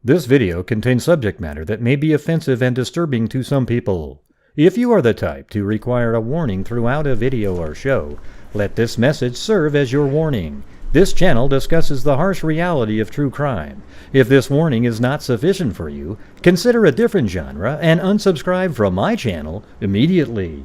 This video contains subject matter that may be offensive and disturbing to some people. If you are the type to require a warning throughout a video or show, let this message serve as your warning. This channel discusses the harsh reality of true crime. If this warning is not sufficient for you, consider a different genre and unsubscribe from my channel immediately.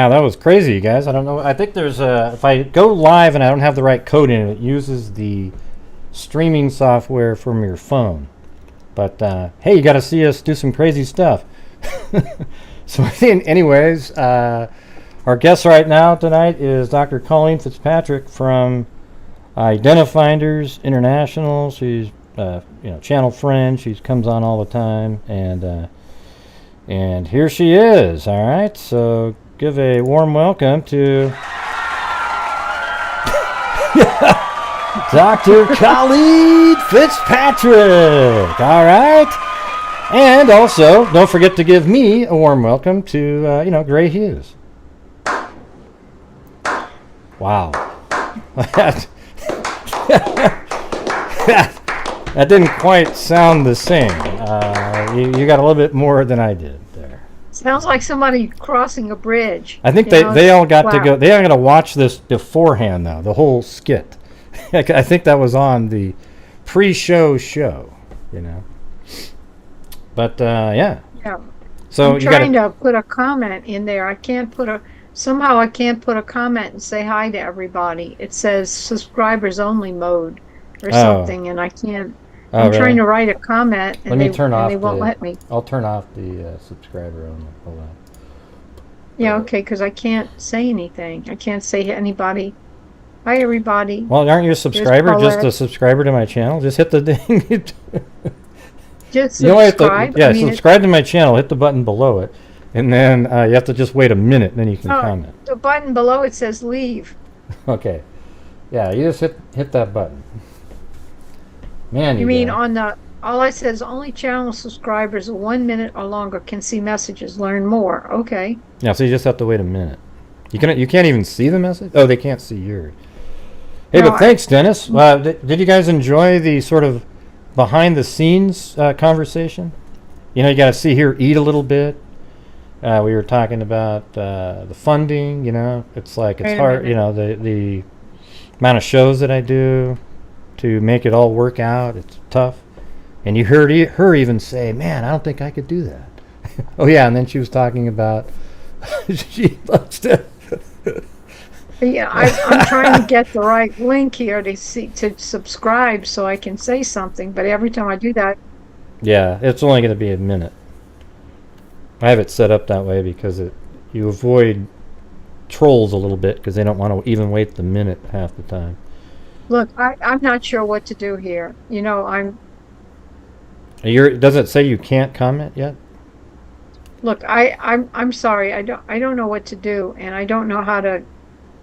That was crazy, you guys. I don't know. I think there's if I go live and I don't have the right code in it, it uses the streaming software from your phone. But hey, you got to see us do some crazy stuff. So anyways, our guest right now tonight is Dr. Colleen Fitzpatrick from Identifinders International. She's channel friend. She comes on all the time, and here she is. All right, so give a warm welcome to Dr. Colleen Fitzpatrick. All right. And also, don't forget to give me a warm welcome to, Gray Hughes. Wow. That didn't quite sound the same. You got a little bit more than I did. Sounds like somebody crossing a bridge. I think they all got to go. They are going to watch this beforehand now, the whole skit. I think that was on the pre-show show, But, yeah. Yeah. So I'm trying to put a comment in there. I can't put a comment and say hi to everybody. It says subscribers only mode or something, and I can't. I'm trying to write a comment, and they won't let me. I'll turn off the subscriber only. Hold on. Yeah, okay, because I can't say anything. I can't say to anybody, hi, everybody. Well, aren't you a subscriber? Just a subscriber to my channel? Just hit the thing. Just subscribe? Subscribe to my channel. Hit the button below it. And then you have to just wait a minute, and then you can comment. The button below it says leave. Okay. Yeah, you just hit that button. Man, you mean on all I said is only channel subscribers of 1 minute or longer can see messages. Learn more. Okay. Yeah, so you just have to wait a minute. You can't even see the message? Oh, they can't see yours. Hey, but thanks, Dennis. Did you guys enjoy the sort of behind the scenes conversation? You got to see here, eat a little bit. We were talking about the funding. It's like it's hard. The amount of shows that I do to make it all work out, it's tough. And you heard her even say, man, I don't think I could do that. Oh yeah, and then she was talking about she loves to yeah, I'm trying to get the right link here to subscribe so I can say something, but every time I do that, yeah, it's only going to be a minute. I have it set up that way because you avoid trolls a little bit because they don't want to even wait the minute half the time. Look, I'm not sure what to do here. Does it say you can't comment yet? Look, I'm sorry. I don't know what to do, and I don't know how to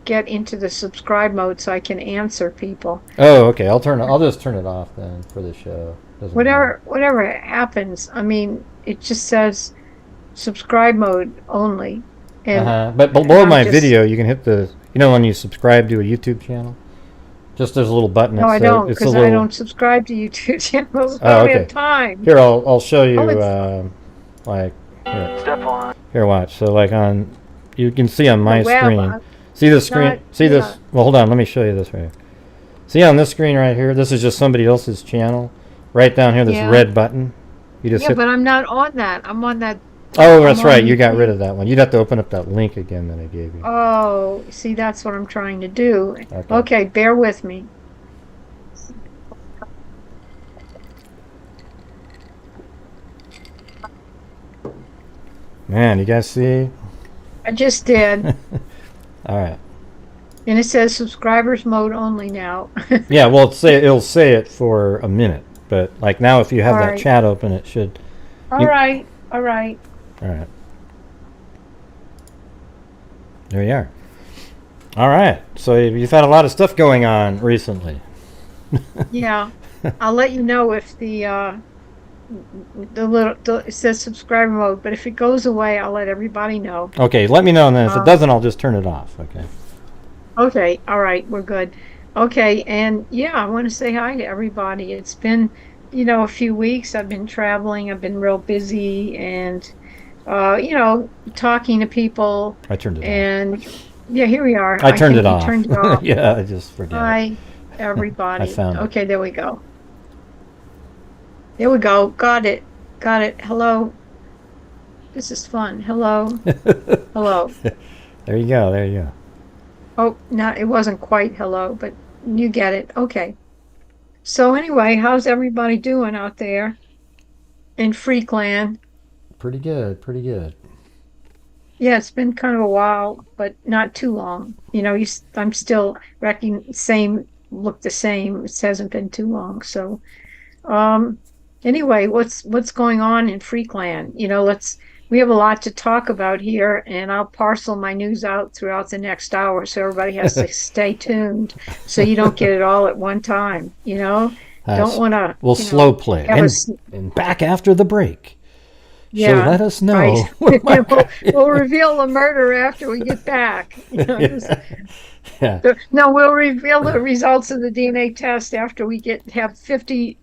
get into the subscribe mode so I can answer people. Oh, okay. I'll just turn it off then for the show. Whatever happens. I mean, it just says subscribe mode only. And But below my video, you can hit the when you subscribe to a YouTube channel. Just there's a little button. No, I don't, because I don't subscribe to YouTube channels. I don't have time. Here, I'll show you. Here, watch. So, you can see on my screen. See the screen? See this? Well, hold on. Let me show you this right here. See on this screen right here? This is just somebody else's channel. Right down here, this red button. You just hit. But I'm not on that. I'm on that. Oh, that's right. You got rid of that one. You'd have to open up that link again that I gave you. Oh, see, that's what I'm trying to do. Okay, bear with me. Man, you guys see? I just did. All right. And it says subscribers mode only now. Yeah, well, it'll say it for a minute, but like now, if you have that chat open, it should All right. All right. All right. There you are. All right. So you've had a lot of stuff going on recently. Yeah. I'll let you know if it says subscriber mode, but if it goes away, I'll let everybody know. Okay, let me know, and then if it Um, doesn't, I'll just turn it off. Okay. okay. All right. We're good. Okay. And yeah, I want to say hi to everybody. It's been, a few weeks. I've been traveling. I've been real busy and, talking to people. I turned it off. And yeah, here we are. I I turned it think you off. turned it off. Yeah, I just forget it. Hi, I everybody. found it. Okay, there we go. There we go. Got it. Got it. Hello. This is fun. Hello. Hello. There you go. There you go. Oh, no, it wasn't quite hello, but you get it. Okay. So anyway, how's everybody doing out there in Freakland? Pretty good. Pretty good. Yeah, it's been kind of a while, but not too long. I'm still wrecking same look the same. It hasn't been too long. So, um, anyway, what's going on in Freakland? We have a lot to talk about here, and I'll parcel my news out throughout the next hour, so everybody has to stay tuned, so you don't get it all at one time. Don't want to. We'll slow play and back after the break. Yeah, so let us know. Right. we'll reveal the murder after we get back. Yeah. No, we'll reveal the results of the DNA test after we have 50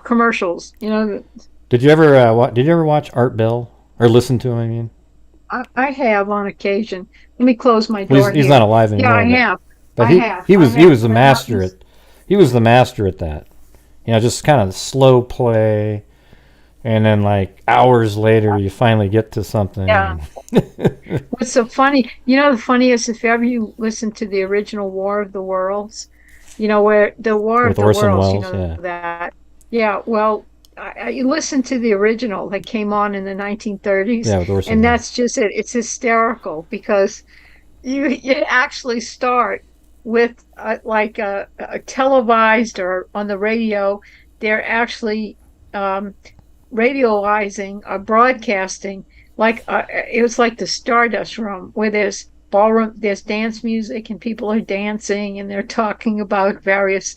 commercials. Did you ever watch Art Bell or listen to him? I mean, I have on occasion. Let me close my door. He's not alive anymore. Yeah, I have. But he was the master at that. Just kind of slow play. And then, like, hours later, you finally get to something. Yeah. What's so funny, the funniest, if ever you listen to the original War of the Worlds, where the War of the Worlds, that. Yeah, well, you listen to the original that came on in the 1930s. Yeah, with Orson and Welles. that's just it. It's hysterical because you actually start with like a televised or on the radio. They're actually radioizing or broadcasting like it was like the Stardust Room where there's ballroom, there's dance music and people are dancing and they're talking about various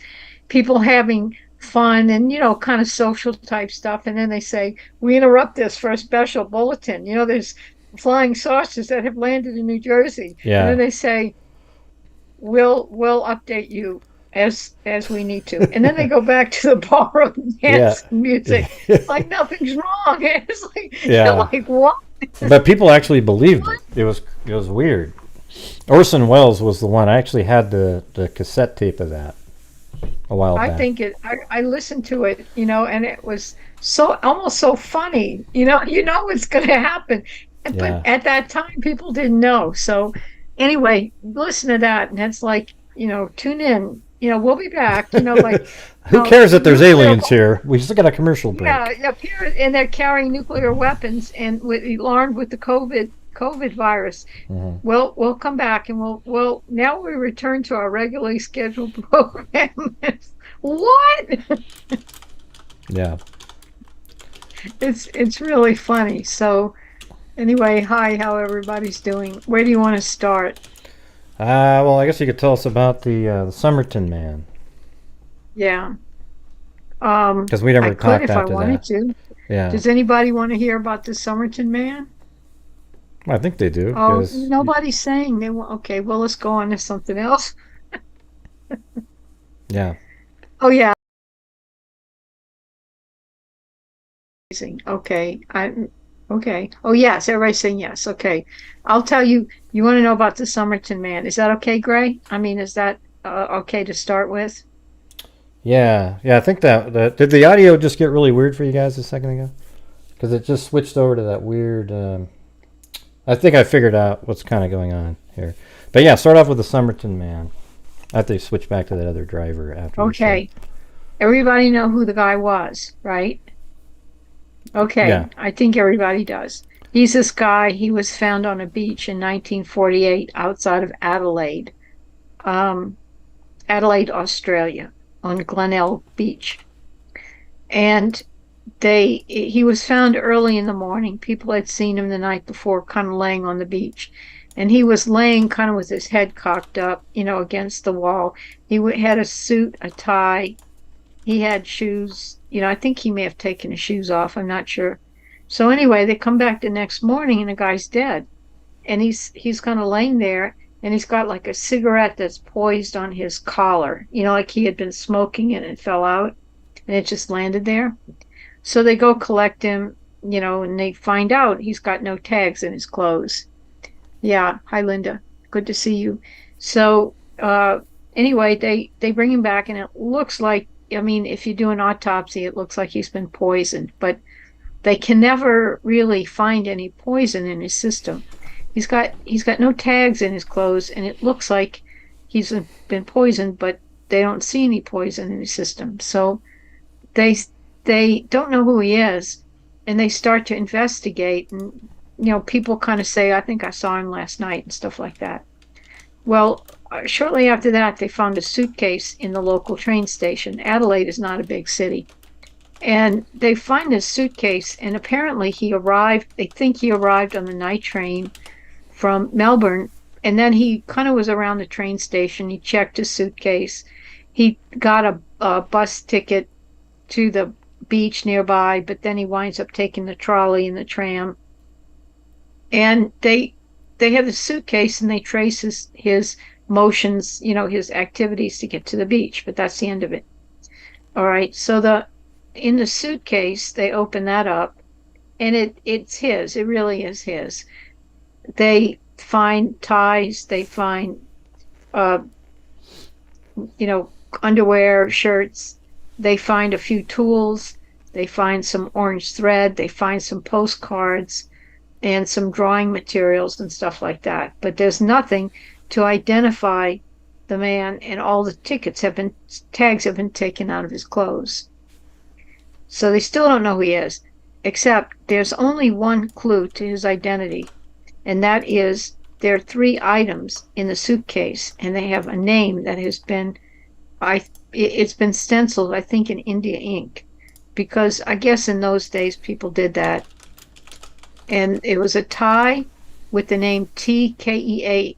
people having fun and kind of social type stuff, and then they say we interrupt this for a special bulletin. There's flying saucers that have landed in New Jersey. Yeah. And then they say we'll update you as we need to, and then they go back to the ballroom dance music like nothing's wrong. It's like, you're like, what? But people actually believed it. It was weird. Orson Welles was the one. I actually had the cassette tape of that a while back. I listened to it, and it was almost so funny. What's going to happen, but at that time people didn't know. So anyway, listen to that, and it's like, tune in. We'll be back. Like, who cares that there's aliens here? We just got a commercial break. Yeah, and they're carrying nuclear weapons and armed with the COVID virus. Mm-hmm. We'll come back and we'll now we return to our regularly scheduled program. What? Yeah. It's really funny. So anyway, hi, how everybody's doing? Where do you want to start? Well, I guess you could tell us about the Somerton man. Yeah. Because we never talked if after I wanted that. to. Yeah. Does anybody want to hear about the Somerton man? I think they do. Oh, nobody's saying they want. Okay, well, let's go on to something else. Yeah. Oh yeah. Okay. Okay. Oh yes, everybody's saying yes. Okay. I'll tell you. You want to know about the Somerton man? Is that okay, Gray? I mean, is that okay to start with? Yeah. I think that did the audio just get really weird for you guys a second ago? Because it just switched over to that weird. I think I figured out what's kind of going on here. But yeah, start off with the Somerton man. I have to switch back to that other driver after. Okay. Everybody know who the guy was, right? Okay. Yeah. I think everybody does. He's this guy. He was found on a beach in 1948 outside of Adelaide, Australia, on Glenelg Beach. And he was found early in the morning. People had seen him the night before, kind of laying on the beach. And he was laying kind of with his head cocked up, against the wall. He had a suit, a tie. He had shoes. I think he may have taken his shoes off. I'm not sure. So anyway, they come back the next morning and the guy's dead. And he's kind of laying there and he's got like a cigarette that's poised on his collar, like he had been smoking it and it fell out and it just landed there. So they go collect him, and they find out he's got no tags in his clothes. Yeah. Hi, Linda. Good to see you. So, anyway, they bring him back and it looks like, I mean, if you do an autopsy, it looks like he's been poisoned, but they can never really find any poison in his system. He's got no tags in his clothes and it looks like he's been poisoned, but they don't see any poison in his system. So they they don't know who he is and they start to investigate and people kind of say, I think I saw him last night and stuff like that. Well, shortly after that they found a suitcase in the local train station. Adelaide is not a big city. And they find this suitcase and apparently they think he arrived on the night train from Melbourne, and then he kind of was around the train station. He checked his suitcase. He got a bus ticket to the beach nearby, but then he winds up taking the trolley and the tram. And they have the suitcase and they trace his motions, his activities to get to the beach, but that's the end of it. All right. So in the suitcase, they open that up and it's his. It really is his. They find ties, they find uh, underwear, shirts, they find a few tools, they find some orange thread, they find some postcards and some drawing materials and stuff like that. But there's nothing to identify the man, and all the tags have been taken out of his clothes. So they still don't know who he is, except there's only one clue to his identity, and that is there are 3 items in the suitcase, and they have a name that has been, it's been stenciled, I think, in India ink, because I guess in those days people did that. And it was a tie with the name Tkeane.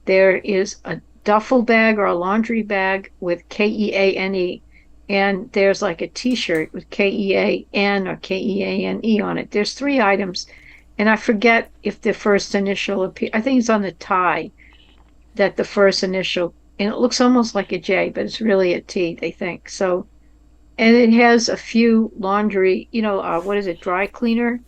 There is a duffel bag or a laundry bag with Keane, and there's like a t-shirt with Kean or Keane on it. There's 3 items, and I forget if the first initial appears. I think it's on the tie that the first initial, and it looks almost like a J, but it's really a T, they think. So, and it has a few laundry, what is it, dry cleaner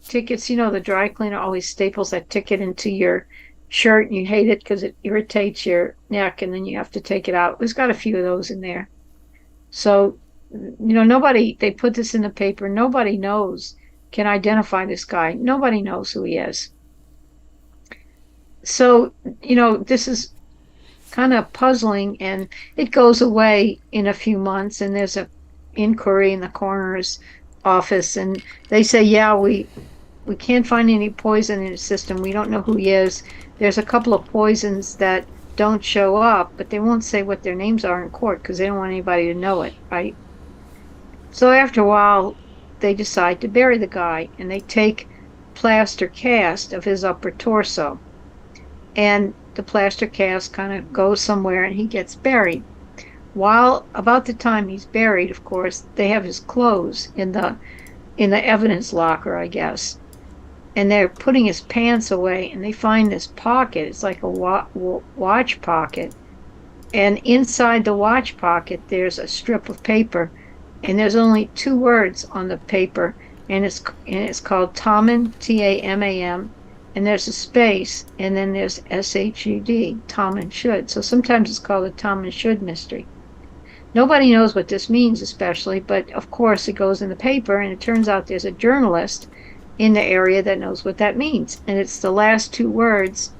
tickets. The dry cleaner always staples that ticket into your shirt and you hate it because it irritates your neck and then you have to take it out. It's got a few of those in there. So, they put this in the paper. Nobody can identify this guy. Nobody knows who he is. So, this is kind of puzzling, and it goes away in a few months, and there's a inquiry in the coroner's office, and they say, yeah, we can't find any poison in his system. We don't know who he is. There's a couple of poisons that don't show up, but they won't say what their names are in court because they don't want anybody to know it, right? So after a while, they decide to bury the guy, and they take plaster cast of his upper torso. And the plaster cast kind of goes somewhere and he gets buried. While about the time he's buried, of course, they have his clothes in the evidence locker, I guess. And they're putting his pants away and they find this pocket. It's like a watch pocket. And inside the watch pocket, there's a strip of paper. And there's only 2 words on the paper. And it's called Tamam, Tamam. And there's a space. And then there's SHUD, Tom and Should. So sometimes it's called the Tom and Should mystery. Nobody knows what this means especially. But of course it goes in the paper. And it turns out there's a journalist in the area that knows what that means. And it's the last 2 words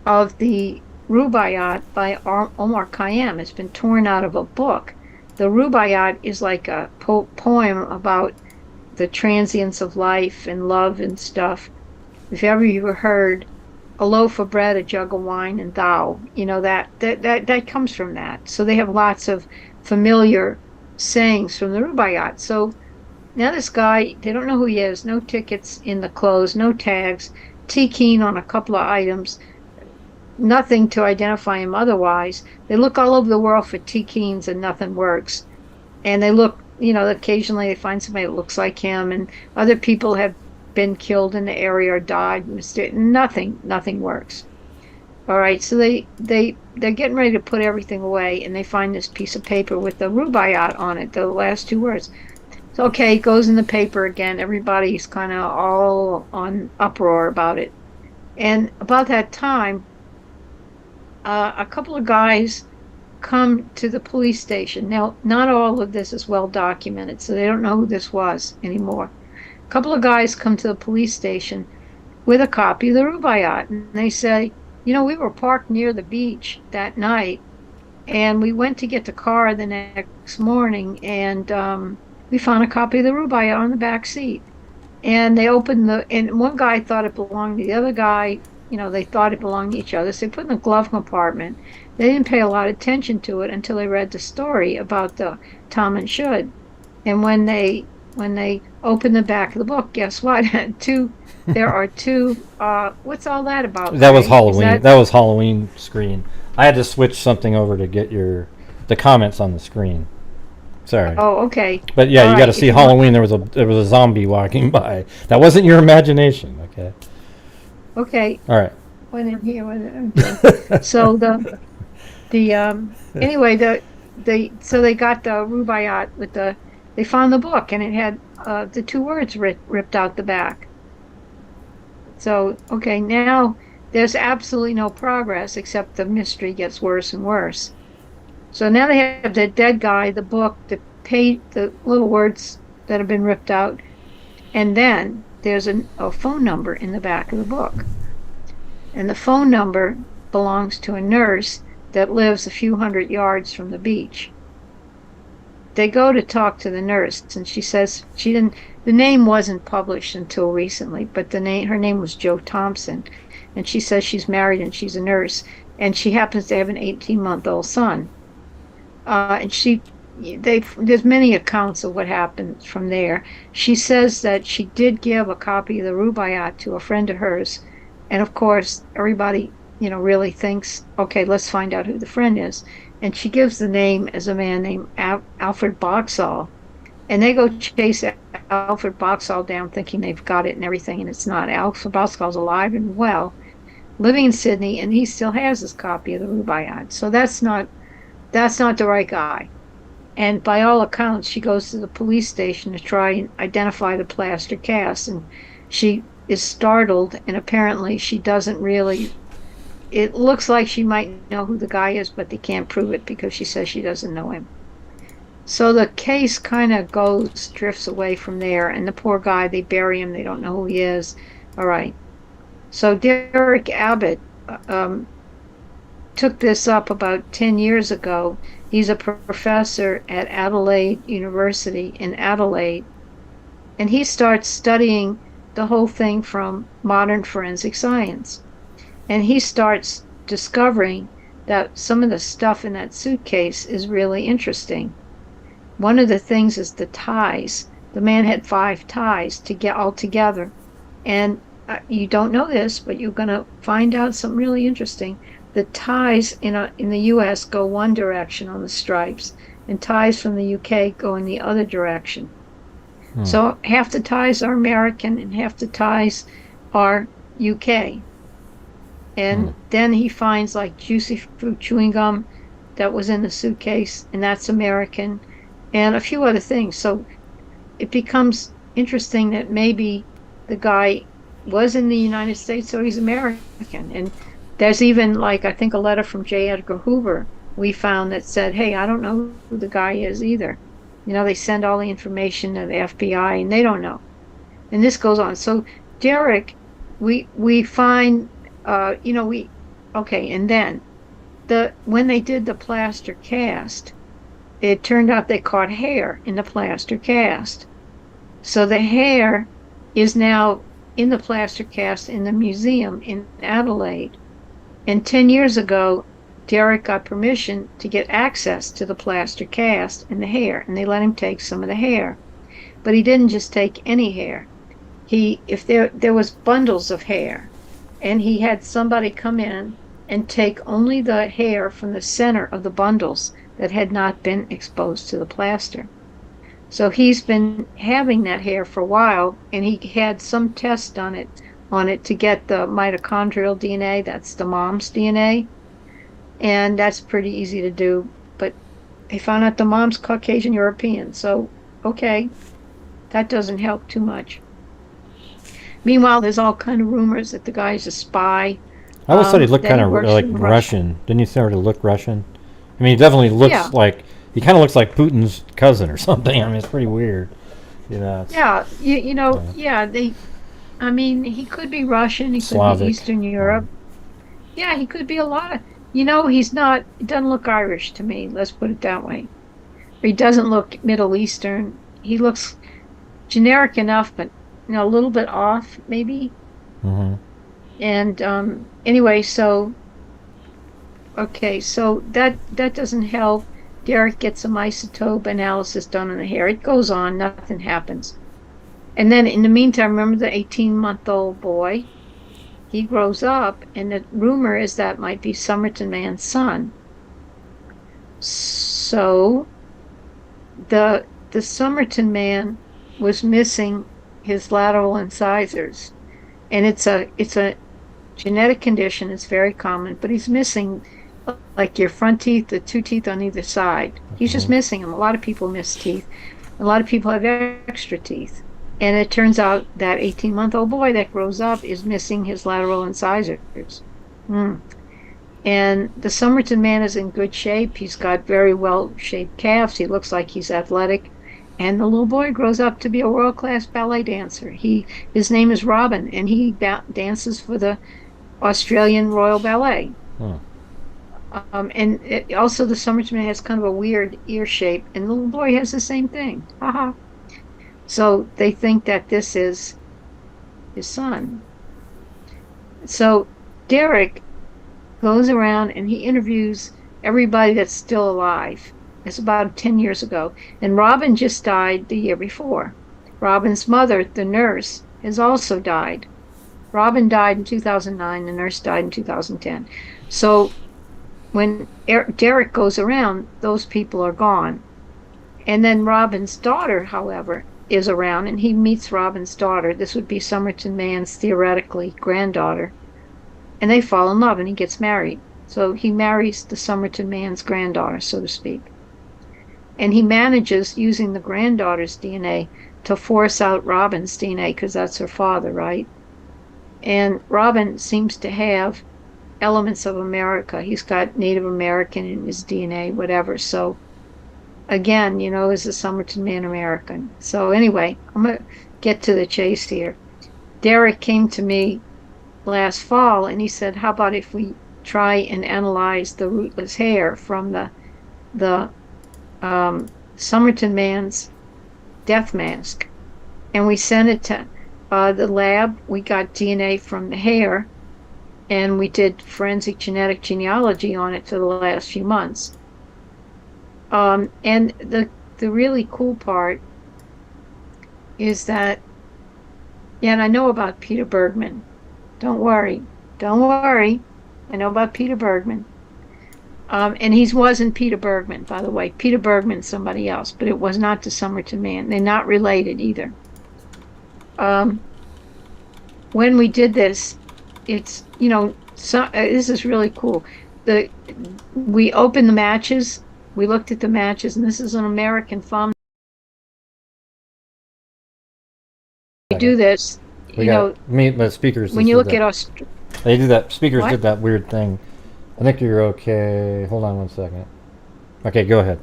of the Rubaiyat by Omar Khayyam. It's been torn out of a book. The Rubaiyat is like a poem about the transience of life and love and stuff. If ever you heard a loaf of bread, a jug of wine, and thou, that comes from that. So they have lots of familiar sayings from the Rubaiyat. So Now this guy, they don't know who he is. No tickets in the clothes, no tags. T keen on a couple of items. Nothing to identify him otherwise. They look all over the world for T keens and nothing works. And they look, occasionally they find somebody that looks like him, and other people have been killed in the area or died. Nothing works. All right, so they're getting ready to put everything away, and they find this piece of paper with the rubaiyat on it, the last two words. So okay, it goes in the paper again. Everybody's kind of all on uproar about it. And about that time, a couple of guys come to the police station. Now, not all of this is well documented, so they don't know who this was anymore. A couple of guys come to the police station with a copy of the rubaiyat, and they say, we were parked near the beach that night, and we went to get the car the next morning, and we found a copy of the rubaiyat on the back seat. And they opened and one guy thought it belonged to the other guy. They thought it belonged to each other. So they put it in the glove compartment. They didn't pay a lot of attention to it until they read the story about the Tom and Should. And when they opened the back of the book, guess what? There are two. What's all that about? That was Halloween. That was Halloween screen. I had to switch something over to get the comments on the screen. Sorry. Oh, okay. But yeah, all you got to see Halloween. There was a zombie walking by. That wasn't your imagination, okay? Okay. All right. Went in here. Okay. So anyway so they got the rubaiyat with they found the book, and it had the two words ripped out the back. So okay, now there's absolutely no progress except the mystery gets worse and worse. So now they have the dead guy, the book, the little words that have been ripped out, and then there's a phone number in the back of the book. And the phone number belongs to a nurse that lives a few hundred yards from the beach. They go to talk to the nurse, and she says the name wasn't published until recently, but her name was Jo Thompson, and she says she's married and she's a nurse, and she happens to have an 18-month-old son. And there's many accounts of what happened from there. She says that she did give a copy of the rubaiyat to a friend of hers, and of course everybody really thinks, okay, let's find out who the friend is. And she gives the name as a man named Alfred Boxall, and they go chase Alfred Boxall down thinking they've got it and everything, and it's not. Alfred Boxall's alive and well, living in Sydney, and he still has his copy of the rubaiyat. So that's not the right guy. And by all accounts, she goes to the police station to try and identify the plaster cast, and she is startled, and apparently she doesn't really. It looks like she might know who the guy is, but they can't prove it because she says she doesn't know him. So the case kind of drifts away from there, and the poor guy, they bury him, they don't know who he is. All right. So Derek Abbott took this up about 10 years ago. He's a professor at Adelaide University in Adelaide, and he starts studying the whole thing from modern forensic science. And he starts discovering that some of the stuff in that suitcase is really interesting. One of the things is the ties. The man had 5 ties to get all together. And you don't know this, but you're going to find out something really interesting. The ties in the U.S. go one direction on the stripes, and ties from the U.K. go in the other direction. So half the ties are American and half the ties are UK. And then he finds like juicy fruit chewing gum that was in the suitcase, and that's American, and a few other things. So it becomes interesting that maybe the guy was in the United States, so he's American. And there's even, like, I think a letter from J. Edgar Hoover we found that said, hey, I don't know who the guy is either. They send all the information to the FBI, and they don't know. And this goes on. So Derek, we find, and then when they did the plaster cast, it turned out they caught hair in the plaster cast. So the hair is now in the plaster cast in the museum in Adelaide. And 10 years ago, Derek got permission to get access to the plaster cast and the hair, and they let him take some of the hair. But he didn't just take any hair. If there was bundles of hair, and he had somebody come in and take only the hair from the center of the bundles that had not been exposed to the plaster. So he's been having that hair for a while, and he had some test on it to get the mitochondrial DNA, that's the mom's DNA, and that's pretty easy to do. But they found out the mom's Caucasian European, so okay, that doesn't help too much. Meanwhile, there's all kind of rumors that the guy's a spy. I always thought he looked kind of like Russian. Didn't he sort of look Russian? I mean, he definitely looks like, he kind of looks like Putin's cousin or something. I mean, it's pretty weird. Yeah, I mean, he could be Russian, he Slavic. could be Eastern Europe. Yeah, he could be a lot of, he doesn't look Irish to me, let's put it that way. Or he doesn't look Middle Eastern. He looks generic enough, but, a little bit off, maybe. Mm-hmm. And anyway, so that doesn't help. Derek gets some isotope analysis done on the hair. It goes on, nothing happens. And then in the meantime, remember the 18-month-old boy? He grows up, and the rumor is that might be Somerton man's son. So the Somerton man was missing his lateral incisors. And it's a genetic condition, it's very common, but he's missing like your front teeth, the two teeth on either side. He's just missing them. A lot of people miss teeth. A lot of people have extra teeth. And it turns out that 18-month-old boy that grows up is missing his lateral incisors. And the Somerton man is in good shape. He's got very well-shaped calves. He looks like he's athletic. And the little boy grows up to be a world-class ballet dancer. His name is Robin, and he dances for the Australian Royal Ballet. And also the Somerton man has kind of a weird ear shape, and the little boy has the same thing. Haha. So they think that this is his son. So Derek goes around and he interviews everybody that's still alive. It's about 10 years ago. And Robin just died the year before. Robin's mother, the nurse, has also died. Robin died in 2009. The nurse died in 2010. So when Derek goes around, those people are gone. And then Robin's daughter, however, is around, and he meets Robin's daughter. This would be Somerton man's, theoretically, granddaughter. And they fall in love, and he gets married. So he marries the Somerton man's granddaughter, so to speak. And he manages, using the granddaughter's DNA, to force out Robin's DNA, because that's her father, right? And Robin seems to have elements of America. He's got Native American in his DNA, whatever. So again, is a Somerton man American? So anyway, I'm going to get to the chase here. Derek came to me last fall, and he said, how about if we try and analyze the rootless hair from the Somerton man's death mask? And we sent it to the lab. We got DNA from the hair, and we did forensic genetic genealogy on it for the last few months. And the really cool part is that, and I know about Peter Bergman. Don't worry. I know about Peter Bergman. And he wasn't Peter Bergman, by the way. Peter Bergman's somebody else, but it was not the Somerton man. They're not related either. When we did this, it's, this is really cool. We opened the matches. We looked at the matches, and this is an American thumb. We do this, the speakers. When you look at us, they do that. Speakers did that weird thing. I think you're okay. Hold on one second. Okay, go ahead.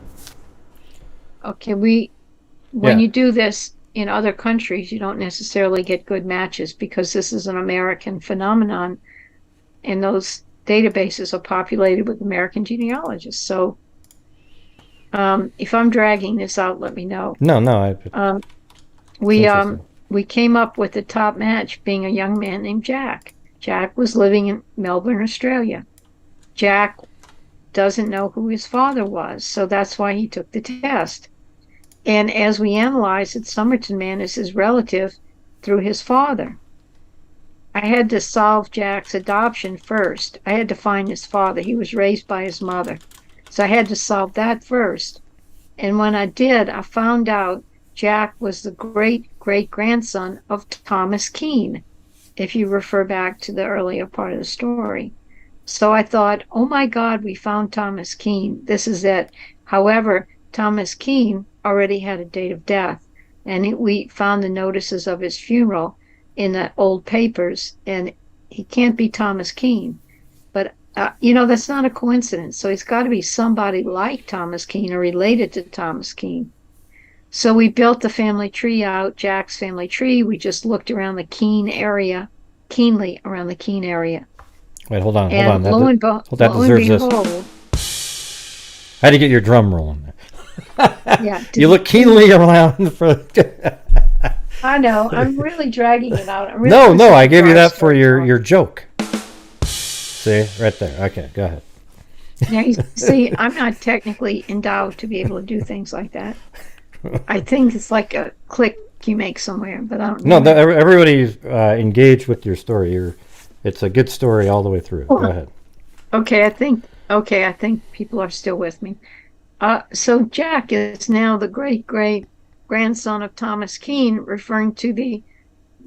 Okay, when you do this in other countries, you don't necessarily get good matches because this is an American phenomenon, and those databases are populated with American genealogists. So if I'm dragging this out, let me know. No. We came up with the top match being a young man named Jack. Jack was living in Melbourne, Australia. Jack doesn't know who his father was, so that's why he took the test. And as we analyzed it, Somerton man is his relative through his father. I had to solve Jack's adoption first. I had to find his father. He was raised by his mother. So I had to solve that first. And when I did, I found out Jack was the great-great-grandson of Thomas Keene, if you refer back to the earlier part of the story. So I thought, oh my God, we found Thomas Keene. This is it. However, Thomas Keene already had a date of death, and we found the notices of his funeral in the old papers, and he can't be Thomas Keene. But, that's not a coincidence. So he's got to be somebody like Thomas Keene or related to Thomas Keene. So we built the family tree out, Jack's family tree. We just looked around the Keene area, keenly around the Keene area. Wait, hold on. That deserves this. I had to get your drum rolling there. Yeah. You look keenly around for... I know. I'm really dragging it out. No, I gave you that for your joke. See, right there. Okay, go ahead. Now, you see, I'm not technically endowed to be able to do things like that. I think it's like a click you make somewhere, but I don't know. No, everybody's engaged with your story. It's a good story all the way through. Go ahead. Okay, I think people are still with me. So Jack is now the great-great-grandson of Thomas Keene, referring to the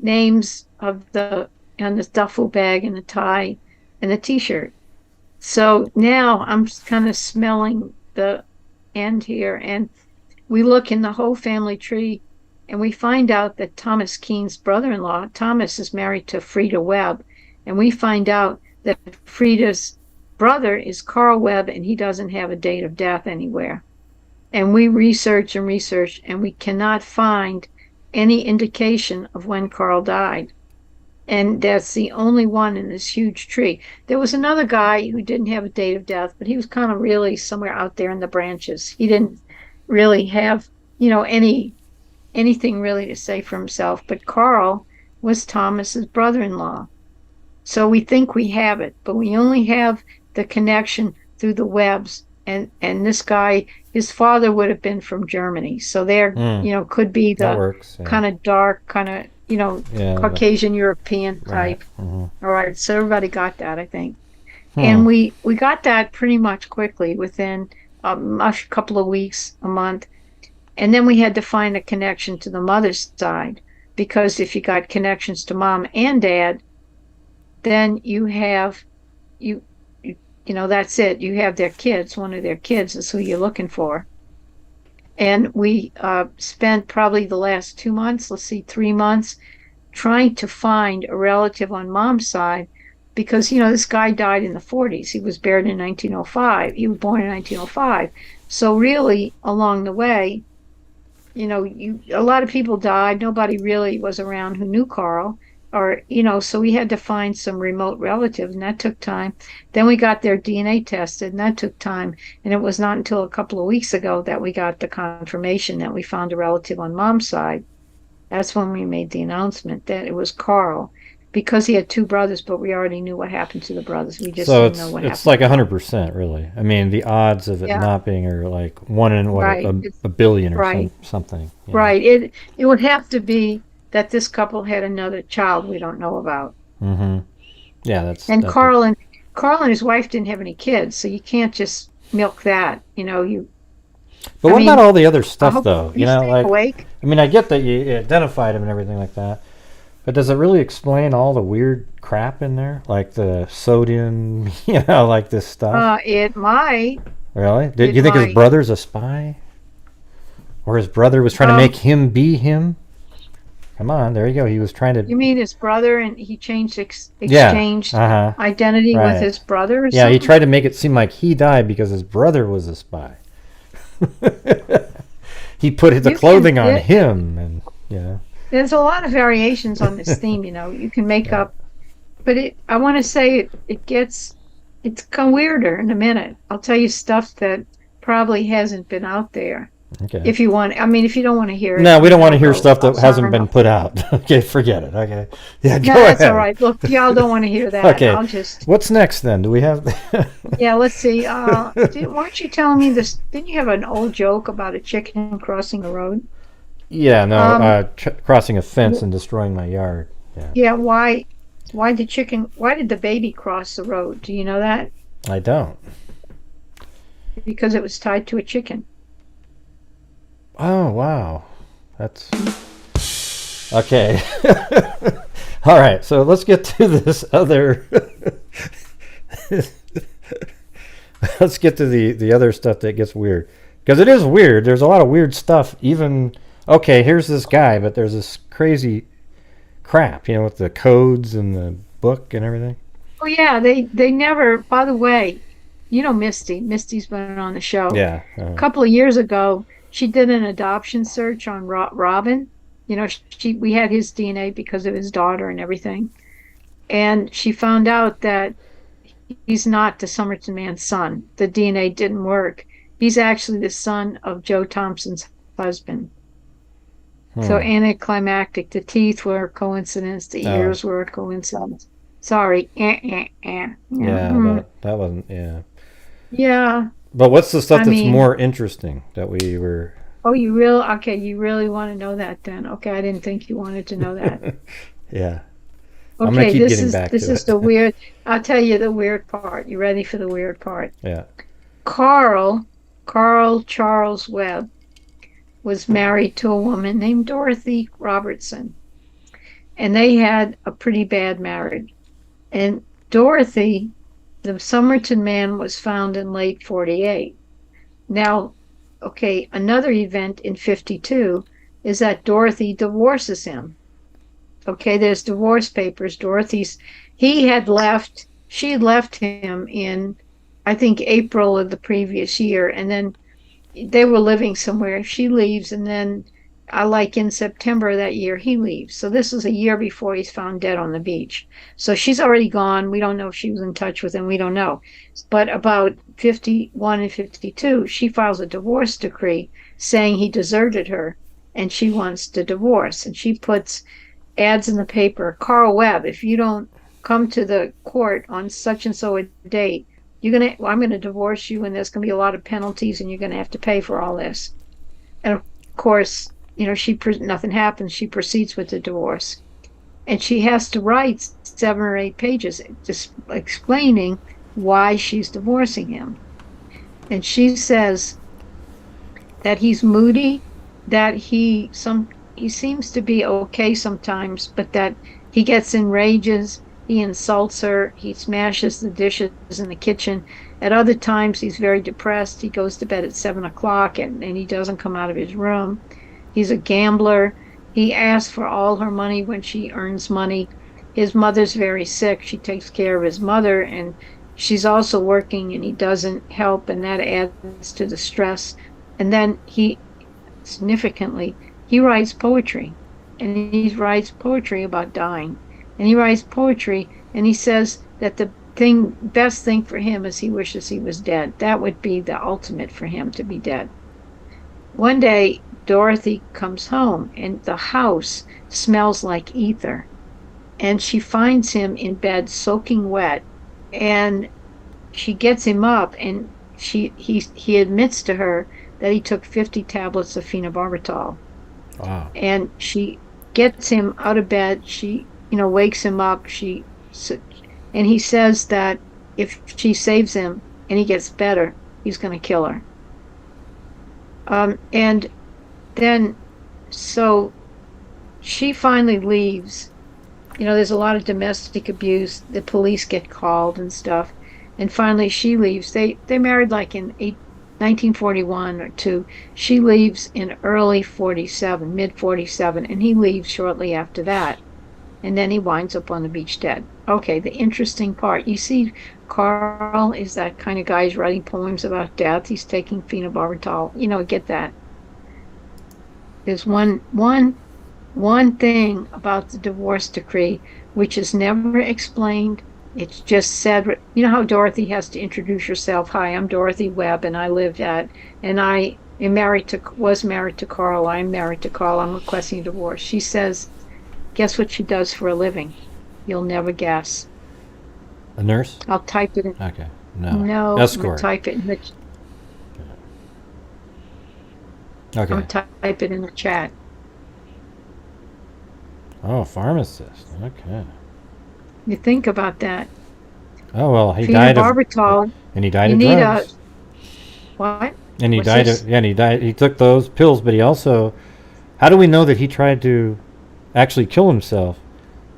names of the duffel bag and the tie and the T-shirt. So now I'm kind of smelling the end here, and we look in the whole family tree, and we find out that Thomas Keene's brother-in-law, Thomas, is married to Frida Webb, and we find out that Frida's brother is Carl Webb, and he doesn't have a date of death anywhere. And we research, and we cannot find any indication of when Carl died. And that's the only one in this huge tree. There was another guy who didn't have a date of death, but he was kind of really somewhere out there in the branches. He didn't really have, anything really to say for himself. But Carl was Thomas's brother-in-law. So we think we have it, but we only have the connection through the Webbs. And this guy, his father would have been from Germany. So there, could be the kind of dark, kind of, Caucasian European type. Right. Mm-hmm. All right. So everybody got that, I think. And we got that pretty much quickly within a couple of weeks, a month. And then we had to find a connection to the mother's side, because if you got connections to mom and dad, then you have, that's it. You have their kids. One of their kids is who you're looking for. And we spent probably the last 2 months, 3 months, trying to find a relative on mom's side, because, this guy died in the 40s. He was buried in 1905. He was born in 1905. So really, along the way, a lot of people died. Nobody really was around who knew Carl. So we had to find some remote relatives, and that took time. Then we got their DNA tested, and that took time. And it was not until a couple of weeks ago that we got the confirmation that we found a relative on mom's side. That's when we made the announcement that it was Carl, because he had two brothers, but we already knew what happened to the brothers. We just didn't know what happened. So it's like 100%, really. I mean, the odds of it not being are like 1 in a billion or something. Right. It would have to be that this couple had another child we don't know about. Mm-hmm. Yeah, Carl and his wife didn't have any kids, so you can't just milk that. But what about all the other stuff, though? Awake? I mean, I get that you identified him and everything like that, but does it really explain all the weird crap in there, like the sodium, like this stuff? It might. Really? Did you think his brother's a spy, or his brother was trying to make him be him? Come on, there you go. He was trying to... You mean his brother, and he exchanged identity with his brother? Yeah, he tried to make it seem like he died because his brother was a spy. He put the clothing on him, and There's a lot of variations on this theme. You can make up, but I want to say it's kind of weirder in a minute. I'll tell you stuff that probably hasn't been out there. Okay. If you want, I mean, if you don't want to hear it. No, we don't want to hear stuff that hasn't been put out. Okay, forget it. Okay. Yeah, no, that's ahead. All right. Look, y'all don't want to hear that. Okay. I'll just. What's next then? Do we have? Yeah, let's see. Weren't you telling me this? Didn't you have an old joke about a chicken crossing the road? Yeah, no, crossing a fence and destroying my yard. Yeah. Yeah. Why did the baby cross the road? Do you know that? I don't. Because it was tied to a chicken. Oh, wow. That's okay. All right, so let's get to this other let's get to the other stuff that gets weird, because it is weird. There's a lot of weird stuff. Even okay, here's this guy, but there's this crazy crap, with the codes and the book and everything. Oh yeah, they never. By the way, Misty's been on the show. Yeah. A couple of years ago, she did an adoption search on Robin. We had his DNA because of his daughter and everything. And she found out that he's not the Somerton man's son. The DNA didn't work. He's actually the son of Joe Thompson's husband. So anticlimactic. The teeth were a coincidence. The ears were a coincidence. Sorry. Yeah, that wasn't, yeah. Yeah. But what's the stuff that's more interesting that we were... Oh, you really want to know that then? Okay, I didn't think you wanted to know that. Yeah. Okay, I'm gonna keep getting back to this is the weird... I'll tell you the weird part. You ready for the weird part? Yeah. Carl Charles Webb was married to a woman named Dorothy Robertson. And they had a pretty bad marriage. And Dorothy, the Somerton man, was found in late 48. Now, okay, another event in 52 is that Dorothy divorces him. Okay, there's divorce papers. She had left him in, I think, April of the previous year, and then they were living somewhere. She leaves, and then like in September of that year, he leaves. So this is a year before he's found dead on the beach. So she's already gone. We don't know if she was in touch with him. We don't know. But about 51 and 52, she files a divorce decree saying he deserted her, and she wants to divorce. And she puts ads in the paper, Carl Webb, if you don't come to the court on such and so a date, I'm going to divorce you, and there's going to be a lot of penalties, and you're going to have to pay for all this. And of course, nothing happens. She proceeds with the divorce, and she has to write 7 or 8 pages just explaining why she's divorcing him. And she says that he's moody, that he seems to be okay sometimes, but that he gets in rages. He insults her. He smashes the dishes in the kitchen. At other times, he's very depressed. He goes to bed at 7 o'clock and he doesn't come out of his room. He's a gambler. He asks for all her money when she earns money. His mother's very sick. She takes care of his mother, and she's also working, and he doesn't help, and that adds to the stress. And then significantly, he writes poetry, and he writes poetry about dying. And he writes poetry, and he says that the best thing for him is he wishes he was dead. That would be the ultimate for him, to be dead. One day, Dorothy comes home, and the house smells like ether. And she finds him in bed soaking wet, and she gets him up, and he admits to her that he took 50 tablets of phenobarbital. Wow. And she gets him out of bed. She wakes him up. And he says that if she saves him and he gets better, he's going to kill her. And then, so she finally leaves. There's a lot of domestic abuse. The police get called and stuff. And finally she leaves. They married like in 1941 or 2. She leaves in early 47, mid 47, and he leaves shortly after that. And then he winds up on the beach dead. Okay, the interesting part. You see, Carl is that kind of guy who's writing poems about death. He's taking phenobarbital. Get that. There's one thing about the divorce decree which is never explained. It's just said, how Dorothy has to introduce herself. Hi, I'm Dorothy Webb, and I lived at, and I was married to Carl. I'm married to Carl. I'm requesting a divorce. She says, guess what she does for a living? You'll never guess. A nurse? I'll type it in. Okay. No. No, Escort. type it in the. Okay. I'll type it in the chat. Oh, pharmacist. Okay. You think about that. Oh well, he died of. And he died of drugs. What? And he died of. Yeah, and he died. He took those pills, but he also. How do we know that he tried to actually kill himself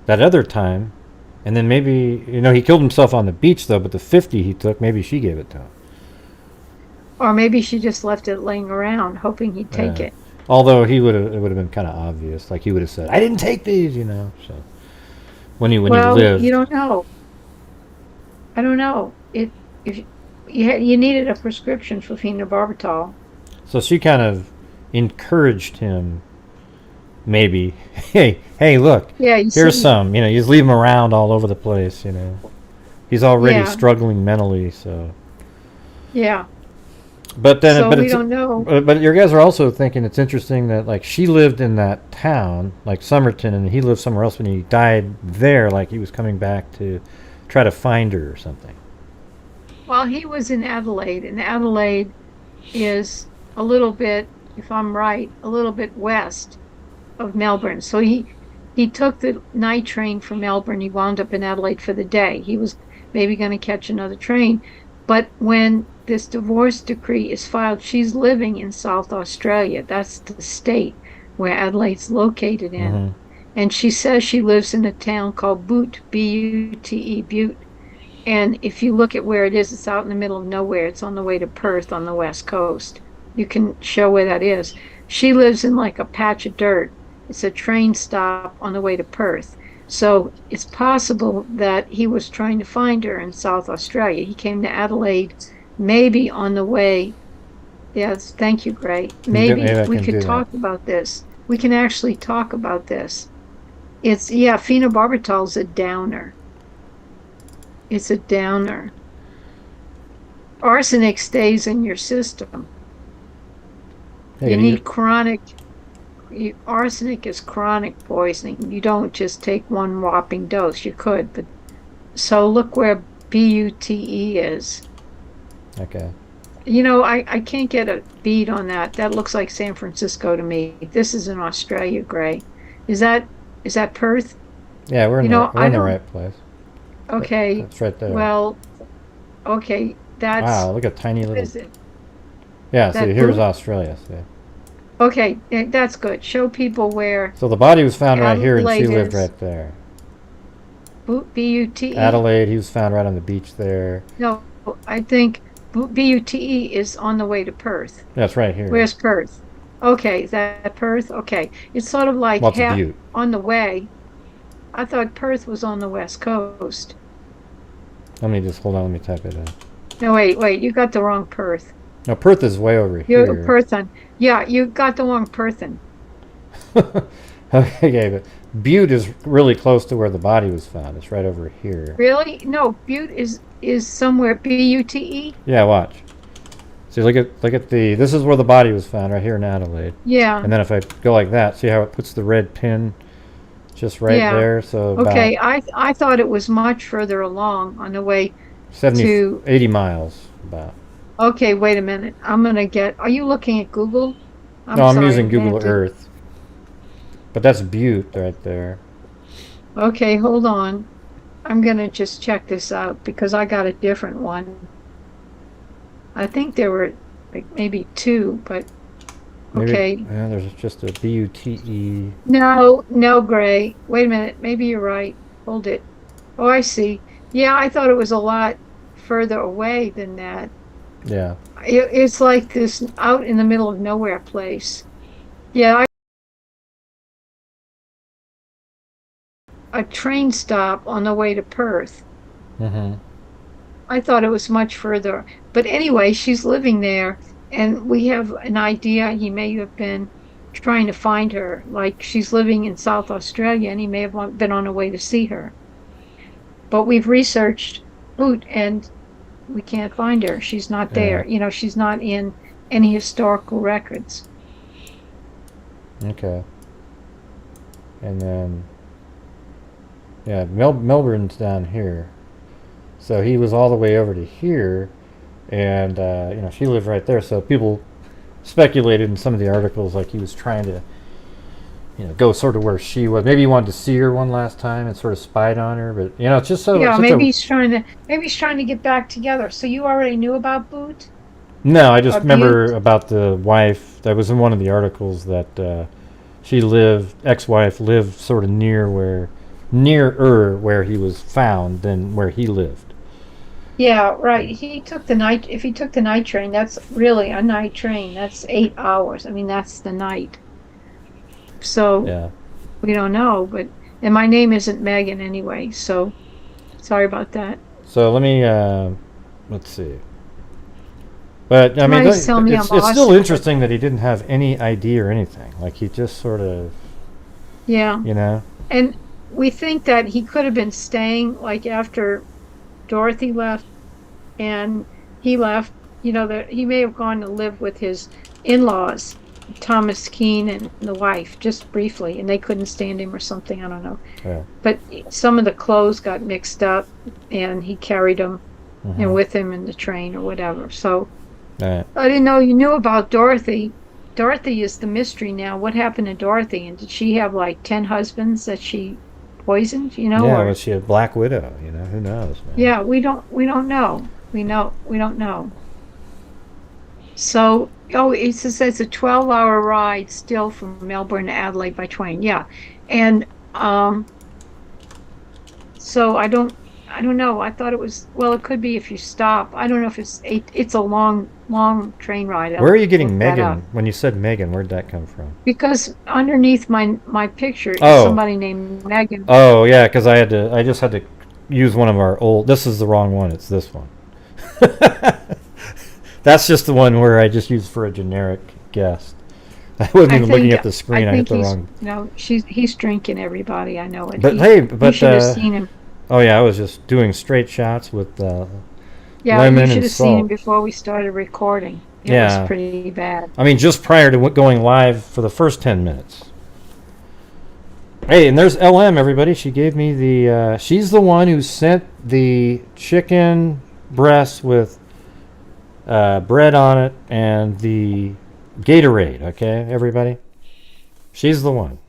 that other time? And then maybe, he killed himself on the beach, though, but the 50 he took, maybe she gave it to him. Or maybe she just left it laying around, hoping he'd take it. Although it would have been kind of obvious. Like, he would have said, I didn't take these, so. When he lived. You don't know. I don't know. If you needed a prescription for phenobarbital. So she kind of encouraged him. Maybe, hey, look. Yeah, here's some. You just leave him around all over the place. He's already struggling mentally. So. Yeah. But then, so we don't know. But your guys are also thinking it's interesting that like she lived in that town, like Somerton, and he lived somewhere else when he died there. Like he was coming back to try to find her or something. Well, he was in Adelaide, and Adelaide is a little bit, if I'm right, a little bit west of Melbourne. So he took the night train from Melbourne. He wound up in Adelaide for the day. He was maybe going to catch another train. But when this divorce decree is filed, she's living in South Australia. That's the state where Adelaide's located in. Mm-hmm. And she says she lives in a town called Butte, B-U-T-E, Butte. And if you look at where it is, it's out in the middle of nowhere. It's on the way to Perth on the west coast. You can show where that is. She lives in like a patch of dirt. It's a train stop on the way to Perth. So it's possible that he was trying to find her in South Australia. He came to Adelaide maybe on the way. Yes, thank you, Gray. Maybe we could talk about this. We can actually talk about this. Phenobarbital's a downer. It's a downer. Arsenic stays in your system. You need chronic. Arsenic is chronic poisoning. You don't just take one whopping dose. You could, but so look where BUTE is. Okay. I can't get a bead on that. That looks like San Francisco to me. This is in Australia, Gray. Is that Perth? Yeah, we're in the right place. Okay. That's right there. Well, okay, that's. Wow, look at tiny little. Yeah, see, here's Australia. See. Okay, that's good. Show people where. So the body was found right here, and she lived right there. B-U-T-E. Adelaide, he was found right on the beach there. No, I think B-U-T-E is on the way to Perth. That's right here. Where's Perth? Okay, is that Perth? Okay. It's sort of like on the way. I thought Perth was on the west coast. Let me just, hold on, let me type it in. No, wait, you got the wrong Perth. No, Perth is way over here. You're Perthan. Yeah, you got the wrong Perthan. Okay, but Butte is really close to where the body was found. It's right over here. Really? No, Butte is somewhere. B-U-T-E? Yeah, watch. See, look at the. This is where the body was found, right here in Adelaide. Yeah. And then if I go like that, see how it puts the red pin just right there? So okay, I thought it was much further along on the way 80 miles about. Okay, wait a minute. Are you looking at Google? I'm using Google Earth. But that's Butte right there. Okay, hold on. I'm going to just check this out because I got a different one. I think there were like maybe two, but okay. Yeah, there's just a B-U-T-E. No, Gray. Wait a minute. Maybe you're right. Hold it. Oh, I see. Yeah, I thought it was a lot further away than that. Yeah. It's like this out in the middle of nowhere place. Yeah, a train stop on the way to Perth. Mm-hmm. I thought it was much further. But anyway, she's living there, and we have an idea he may have been trying to find her. Like, she's living in South Australia, and he may have been on a way to see her. But we've researched Butte, and we can't find her. She's not there. She's not in any historical records. Okay. And then, yeah, Melbourne's down here. So he was all the way over to here, and she lived right there. So people speculated in some of the articles like he was trying to, go sort of where she was. Maybe he wanted to see her one last time and sort of spied on her. But it's just so Yeah, such a. maybe he's trying to get back together. So you already knew about Boot No, I just or remember Butte? about the wife. That was in one of the articles that ex-wife lived sort of nearer where he was found than where he lived. Yeah, right. If he took the night train, that's really a night train. That's 8 hours. I mean, that's the night. So Yeah. we don't know, and my name isn't Megan anyway, so sorry about that. So let's see. But I mean, Somebody's telling me I'm it's still awesome. interesting that he didn't have any ID or anything. Like he just sort of, Yeah. you know. And we think that he could have been staying like after Dorothy left and he left, that he may have gone to live with his in-laws, Thomas Keene and the wife, just briefly, and they couldn't stand him or something, I don't know. Yeah. But some of the clothes got mixed up and he carried them Mm-hmm. with him in the train or whatever. So All right. I didn't know you knew about Dorothy. Dorothy is the mystery now. What happened to Dorothy? And did she have like 10 husbands that she poisoned, Yeah, or was she a Black Widow? Who knows, man. yeah, we don't know. We don't know. So, oh, it says it's a 12-hour ride still from Melbourne to Adelaide by train. Yeah. And so I don't know. I thought it was, well, it could be if you stop. I don't know if it's a long train ride. Where I'll are you getting look that up. Megan? When you said Megan, where'd that come from? Because underneath my picture is Oh, somebody named Megan. oh yeah, because I just had to use one of our old. This is the wrong one. It's this one. That's just the one where I just used for a generic guest. I wasn't I even looking think at the I screen. I hit think the wrong. he's drinking everybody. I know it. But hey, You but should have seen him. oh yeah, I was just doing straight shots with Yeah, you lemon should and have seen him salt. before we started recording. It was Yeah, pretty bad. I mean just prior to going live for the first 10 minutes. Hey, and there's LM, everybody. She gave me the. She's the one who sent the chicken breast with bread on it and the Gatorade. Okay, everybody. She's the one.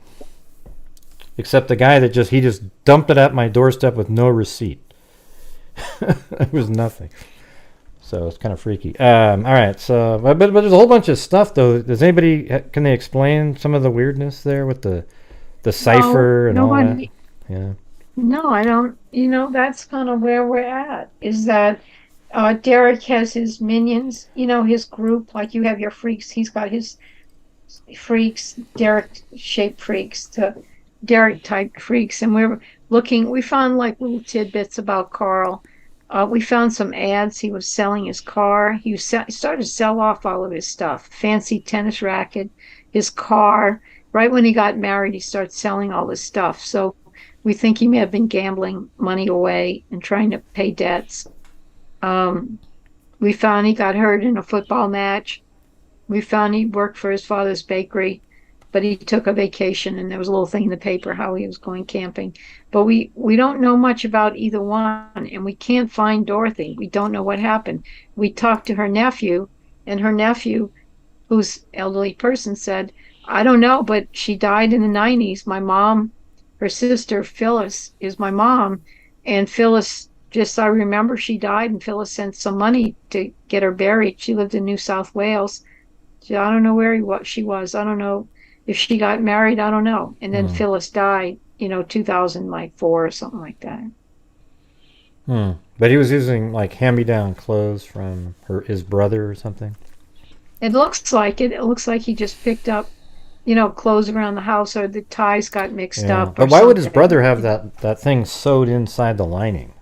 Except the guy that he just dumped it at my doorstep with no receipt. It was nothing. So it's kind of freaky. All right. So, but there's a whole bunch of stuff though. Does anybody can they explain some of the weirdness there with the No, cipher and all that? nobody. Yeah. No, I don't. That's kind of where we're at. Is that Derek has his minions. His group. Like you have your freaks. He's got his freaks, Derek shaped freaks to Derek type freaks, and we found like little tidbits about Carl. We found some ads. He was selling his car. He started to sell off all of his stuff, fancy tennis racket, his car. Right when he got married, he started selling all his stuff. So we think he may have been gambling money away and trying to pay debts. Um, we found he got hurt in a football match. We found he worked for his father's bakery, but he took a vacation, and there was a little thing in the paper how he was going camping. But we don't know much about either one, and we can't find Dorothy. We don't know what happened. We talked to her nephew, and her nephew, who's elderly person, said, I don't know, but she died in the 90s. My mom, her sister Phyllis, is my mom, and Phyllis, just I remember she died, and Phyllis sent some money to get her buried. She lived in New South Wales. I don't know what she was. I don't know if she got married. I don't know. And then Hmm. Phyllis died, 2004 or something like that. Hmm. But he was using like hand-me-down clothes from his brother or something. It looks like it. It looks like he just picked up, clothes around the house, or the ties got mixed Yeah. up or But why would his something. brother have that thing sewed inside the lining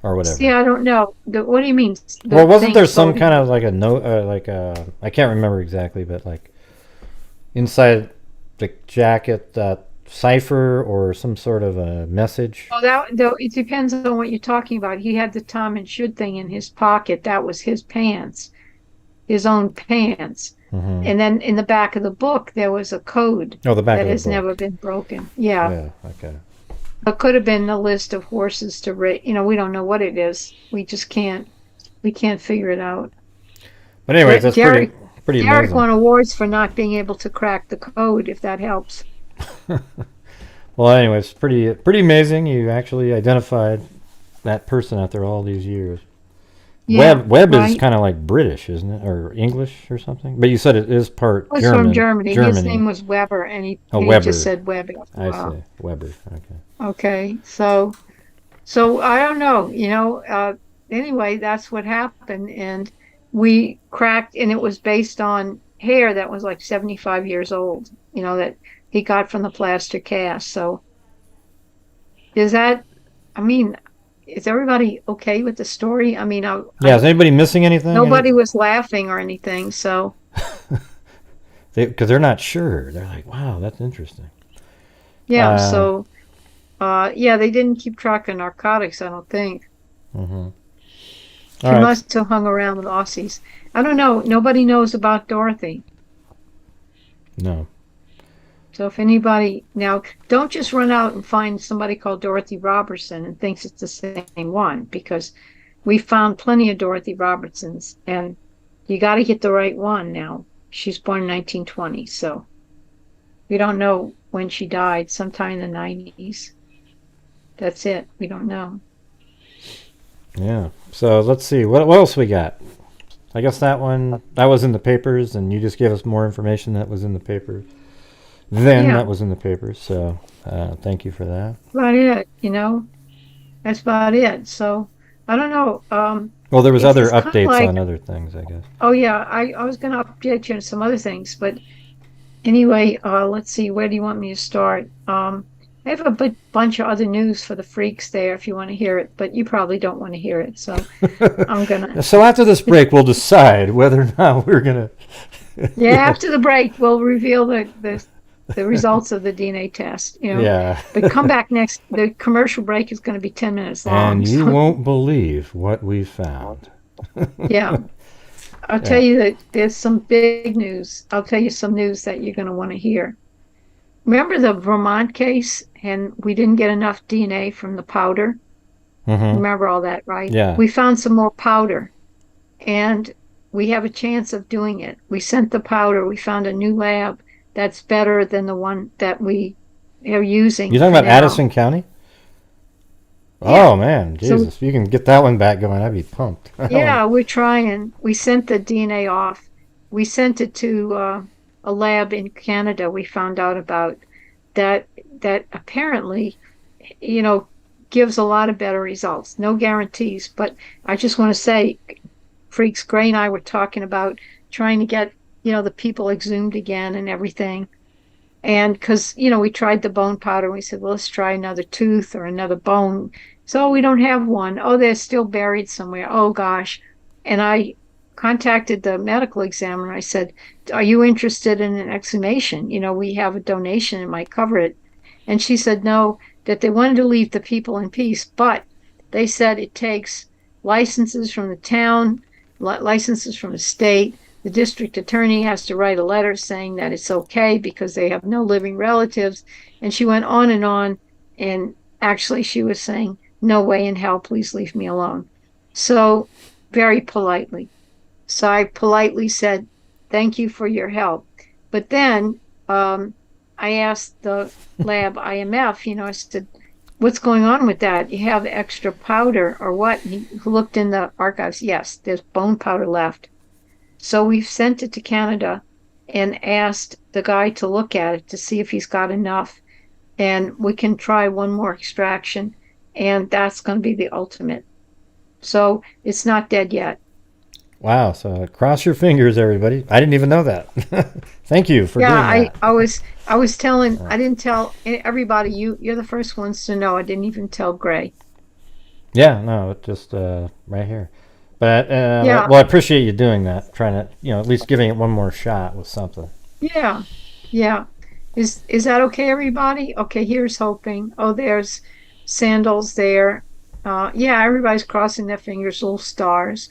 or See, whatever? I don't know. What do you mean? The Well, wasn't thing there some floating? kind of like a note, I can't remember exactly, but like inside the jacket, that cipher or some sort of a message? Oh, that though it depends on what you're talking about. He had the Tom and Should thing in his pocket. That was his pants. his own pants. And then in the back of the book, there was a code that has never been broken. Yeah. Okay. It could have been a list of horses to rate. We don't know what it is. We just can't. We can't figure it out. But anyway, that's pretty amazing. Derek won awards for not being able to crack the code, if that helps. Well, anyway, it's pretty amazing. You actually identified that person after all these years. Yeah, Webb is kind of like British, isn't it, or English or something? But you said it is part German. It was from Germany. His name was Weber, and he just said Webb. I see, Weber. Okay. Okay, so I don't know. Anyway, that's what happened, and we cracked, and it was based on hair that was like 75 years old. That he got from the plaster cast. So, is everybody okay with the story? Is anybody missing anything? Nobody was laughing or anything, so. Because they're not sure. They're like, wow, that's interesting. Yeah, they didn't keep track of narcotics, I don't think. Mm-hmm. He must have hung around with Aussies. I don't know. Nobody knows about Dorothy. No. So if anybody, now, don't just run out and find somebody called Dorothy Robertson and thinks it's the same one, because we found plenty of Dorothy Robertsons, and you got to get the right one now. She's born in 1920, so we don't know when she died, sometime in the 90s. That's it. We don't know. Yeah. So let's see. What else we got? I guess that was in the papers, and you just gave us more information that was in the papers. That was in the papers, so thank you for that. About it, that's about it. So I don't know. Well, there was other updates on other things, I guess. Oh yeah, I was going to update you on some other things, but anyway, let's see. Where do you want me to start? I have a bunch of other news for the freaks there if you want to hear it, but you probably don't want to hear it, so I'm gonna. So after this break, we'll decide whether or not we're gonna. Yeah, after the break, we'll reveal the results of the DNA test. Yeah. But come back next. The commercial break is going to be 10 minutes long. And you won't believe what we found. Yeah. I'll tell you that there's some big news. I'll tell you some news that you're going to want to hear. Remember the Vermont case, and we didn't get enough DNA from the powder? Mm-hmm. Remember all that, right? Yeah. We found some more powder, and we have a chance of doing it. We sent the powder. We found a new lab that's better than the one that we are using. You're talking about Addison County? Yeah. Oh, man. Jesus. If you can get that one back going, I'd be pumped. Yeah, we're trying. We sent the DNA off. We sent it to a lab in Canada. We found out about that apparently, gives a lot of better results. No guarantees, but I just want to say, Freaks, Gray and I were talking about trying to get, the people exhumed again and everything. And because, we tried the bone powder, and we said, well, let's try another tooth or another bone. So we don't have one. Oh, they're still buried somewhere. Oh, gosh. And I contacted the medical examiner. I said, are you interested in an exhumation? We have a donation that might cover it. And she said, no, that they wanted to leave the people in peace. But they said it takes licenses from the town, licenses from the state. The district attorney has to write a letter saying that it's okay because they have no living relatives. And she went on, and actually she was saying, no way in hell, please leave me alone. So very politely. So I politely said, thank you for your help. But then I asked the lab IMF, I said, what's going on with that? You have extra powder or what? And he looked in the archives. Yes, there's bone powder left. So we've sent it to Canada and asked the guy to look at it to see if he's got enough. And we can try one more extraction, and that's going to be the ultimate. So it's not dead yet. Wow. So cross your fingers, everybody. I didn't even know that. Thank you for doing that. I was telling, I didn't tell everybody, you're the first ones to know. I didn't even tell Gray. Yeah, no, it just right here. But well, I appreciate you doing that, trying to, at least giving it one more shot with something. Yeah. Is that okay, everybody? Okay, here's hoping. Oh, there's Sandals there. Yeah, everybody's crossing their fingers, little stars.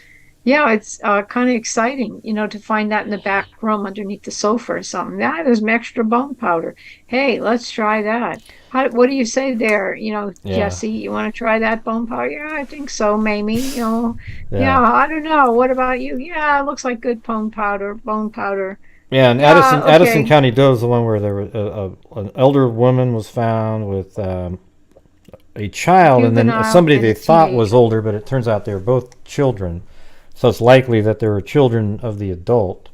Yeah, it's kind of exciting, to find that in the back room underneath the sofa or something. That is some extra bone powder. Hey, let's try that. What do you say there? Yeah, Jesse, you want to try that bone powder? Yeah, I think so, Mamie. Yeah, yeah, I don't know. What about you? Yeah, it looks like good bone powder, bone powder. yeah. And Yeah, Addison okay. County Doe is the one where there was an elder woman was found with a child, and then Juvenile somebody and they a thought was teenager. older, but it turns out they were both children. So it's likely that they were children of the adult,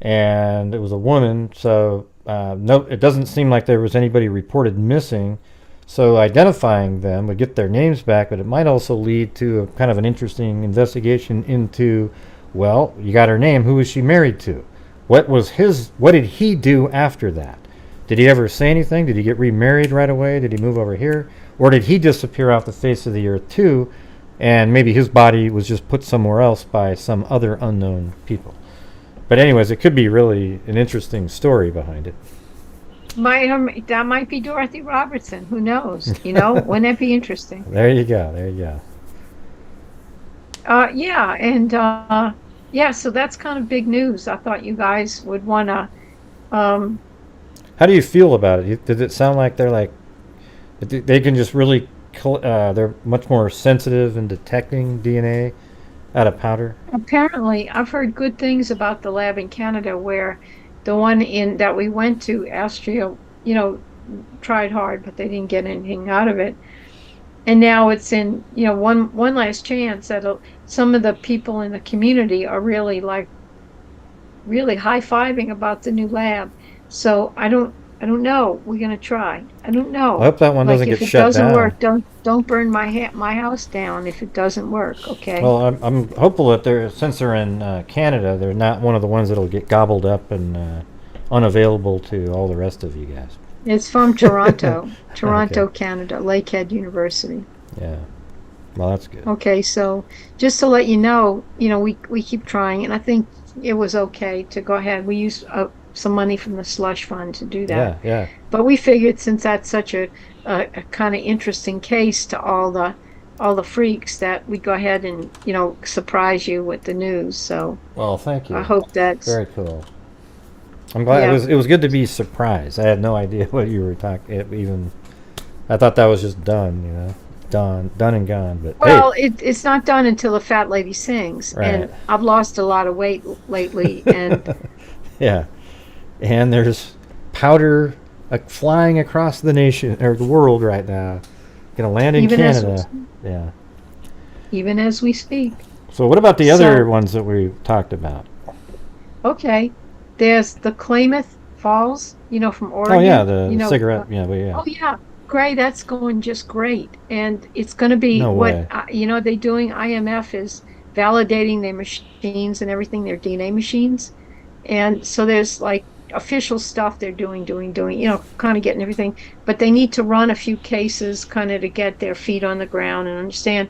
and it was a woman. So no, it doesn't seem like there was anybody reported missing. So identifying them would get their names back, but it might also lead to a kind of an interesting investigation into, well, you got her name. Who was she married to? What did he do after that? Did he ever say anything? Did he get remarried right away? Did he move over here? Or did he disappear off the face of the earth too? And maybe his body was just put somewhere else by some other unknown people. But anyways, it could be really an interesting story behind it. That might be Dorothy Robertson. Who knows? Wouldn't that be interesting? There you go. There you go. Yeah, and yeah, so that's kind of big news. I thought you guys would want to. Um, How do you feel about it? Did it sound like they can just really they're much more sensitive in detecting DNA out of powder? Apparently, I've heard good things about the lab in Canada where the one in that we went to, Austria, tried hard, but they didn't get anything out of it. And now it's in, one last chance that some of the people in the community are really like really high-fiving about the new lab. So I don't know. We're gonna try. I don't I know. hope that one Like doesn't if get it shut doesn't down. work, don't burn my house down if it doesn't work, okay? Well, I'm hopeful that since they're in Canada, they're not one of the ones that'll get gobbled up and unavailable to all the rest of you guys. It's from Toronto, Okay. Toronto, Canada, Lakehead University. Yeah. Well, that's good. Okay, so just to let you know, we keep trying, and I think it was okay to go ahead. We used some money from the slush fund to do that, Yeah. Yeah. but we figured since that's such a kind of interesting case to all the freaks that we'd go ahead and surprise you with the news. So Well, thank I you. hope that's Very cool. I'm glad yeah. it was good to be surprised. I had no idea what you were talking. Even I thought that was just done. Done and gone. But hey, Well, it's not done until the fat lady sings, right. and I've lost a lot of weight lately, and Yeah. And there's powder flying across the nation or the world right now. Gonna land in even as Canada. Yeah. even as we speak. So what about the other So, ones that we talked about? okay, there's the Klamath Falls, from Oh yeah, Oregon. the cigarette. Yeah, but yeah. Oh yeah, Gray, that's going just great, and it's going to be No what way. they're doing. IMF is validating their machines and everything, their DNA machines, and so there's like official stuff they're doing, kind of getting everything, but they need to run a few cases kind of to get their feet on the ground and understand.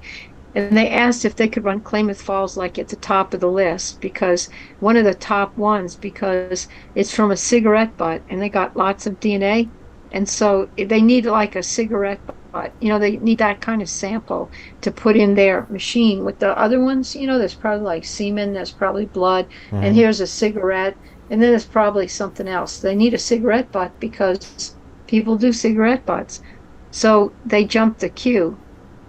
And they asked if they could run Klamath Falls like at the top of the list because one of the top ones because it's from a cigarette butt and they got lots of DNA. And so they need like a cigarette butt, they need that kind of sample to put in their machine. With the other ones, there's probably like semen, there's probably blood, and Hmm. here's a cigarette, and then there's probably something else. They need a cigarette butt because people do cigarette butts. So they jumped the queue.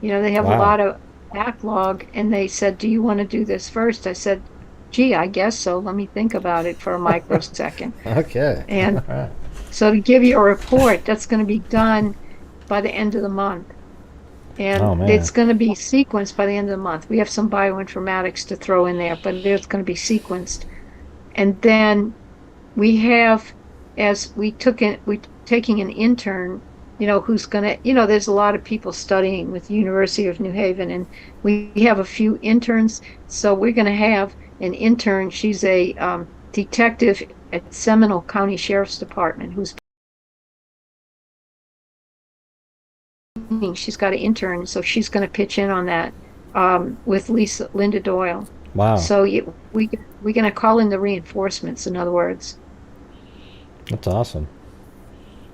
They have a Wow. lot of backlog and they said, "Do you want to do this first?" I said, "Gee, I guess so. Let me think about it for a microsecond." Okay. And All right. so to give you a report, that's going to be done by the end of the month. And Oh man. it's going to be sequenced by the end of the month. We have some bioinformatics to throw in there, but it's going to be sequenced. And then we have, as we're taking an intern, who's going to, there's a lot of people studying with the University of New Haven, and we have a few interns. So we're going to have an intern. She's a detective at Seminole County Sheriff's Department who's she's got an intern, so she's going to pitch in on that with Linda Doyle. Wow. So we're going to call in the reinforcements, in other words. That's awesome.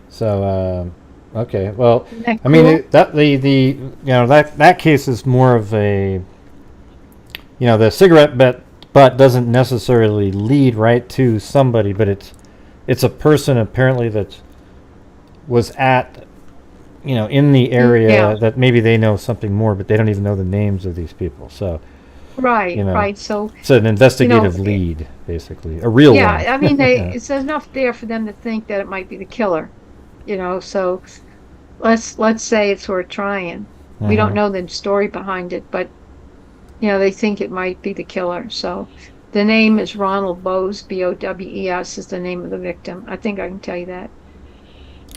So, okay. Well, Isn't that I mean cool? that the that case is more of a the cigarette butt doesn't necessarily lead right to somebody, but it's a person apparently that was at, in the area that maybe they know something more, but they don't even know the names of these people. So, right. So it's an investigative lead, basically, a real one. Yeah, I mean, it's enough there for them to think that it might be the killer. So let's say it's worth trying. We don't know the story behind it, but they think it might be the killer. So the name is Ronald Bowes, Bowes is the name of the victim. I think I can tell you that.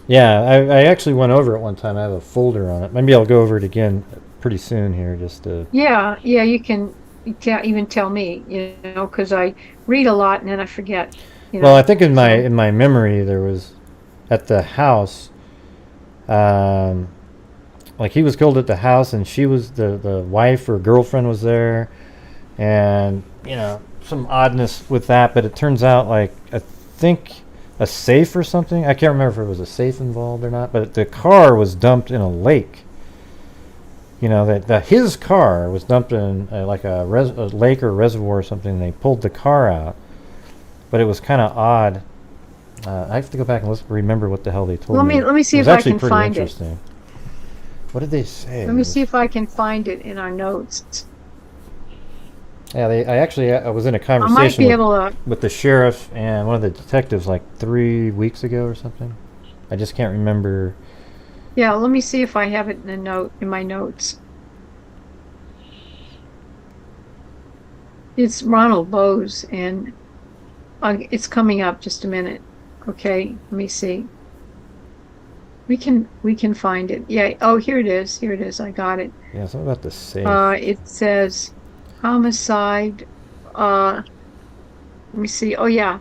Yeah, I actually went over it one time. I have a folder on it. Maybe I'll go over it again pretty soon here, just to. Yeah, you can even tell me, because I read a lot and then I forget. Well, I think in my memory there was at the house. Like he was killed at the house, and she was the wife or girlfriend was there, and some oddness with that. But it turns out, like, I think a safe or something. I can't remember if it was a safe involved or not. But the car was dumped in a lake. That his car was dumped in like a lake or reservoir or something. And they pulled the car out, but it was kind of odd. I have to go back and remember what the hell they told me. Let me see if I can find it. What did they say? Let me see if I can find it in our notes. Yeah, I was in a conversation with the sheriff and one of the detectives like 3 weeks ago or something. I just can't remember. Yeah, let me see if I have it in my notes. It's Ronald Bowes, and it's coming up. Just a minute. Okay, let me see. We can find it. Yeah. Oh, here it is. I got it. Yeah, something about the safe. It says homicide. Let me see. Oh yeah,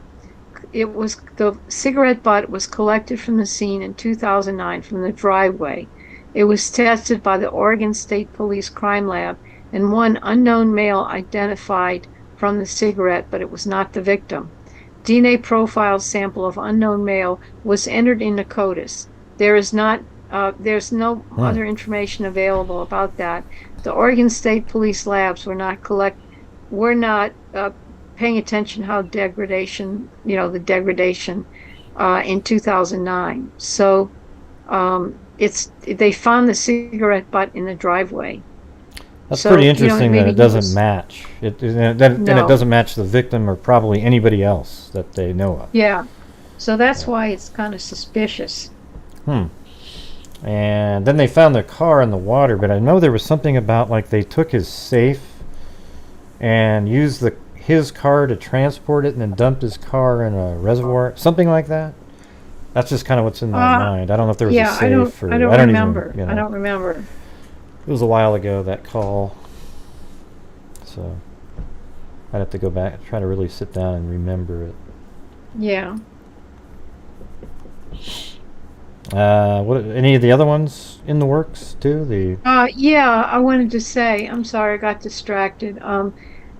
it was the cigarette butt was collected from the scene in 2009 from the driveway. It was tested by the Oregon State Police Crime Lab, and one unknown male identified from the cigarette, but it was not the victim. DNA profile sample of unknown male was entered into CODIS. There's no other information available about that. The Oregon State Police Labs were not paying attention how the degradation in 2009. So they found the cigarette butt in the driveway. That's pretty interesting that it doesn't match. And it doesn't match the victim or probably anybody else that they know of. Yeah. So that's why it's kind of suspicious. And then they found the car in the water, but I know there was something about like they took his safe and used his car to transport it and then dumped his car in a reservoir, something like that. That's just kind of what's in my mind. I don't know if there was a safe. I don't remember. I don't remember. It was a while ago, that call. So I'd have to go back and try to really sit down and remember it. Yeah. What? Any of the other ones in the works too? Yeah, I wanted to say. I'm sorry, I got distracted.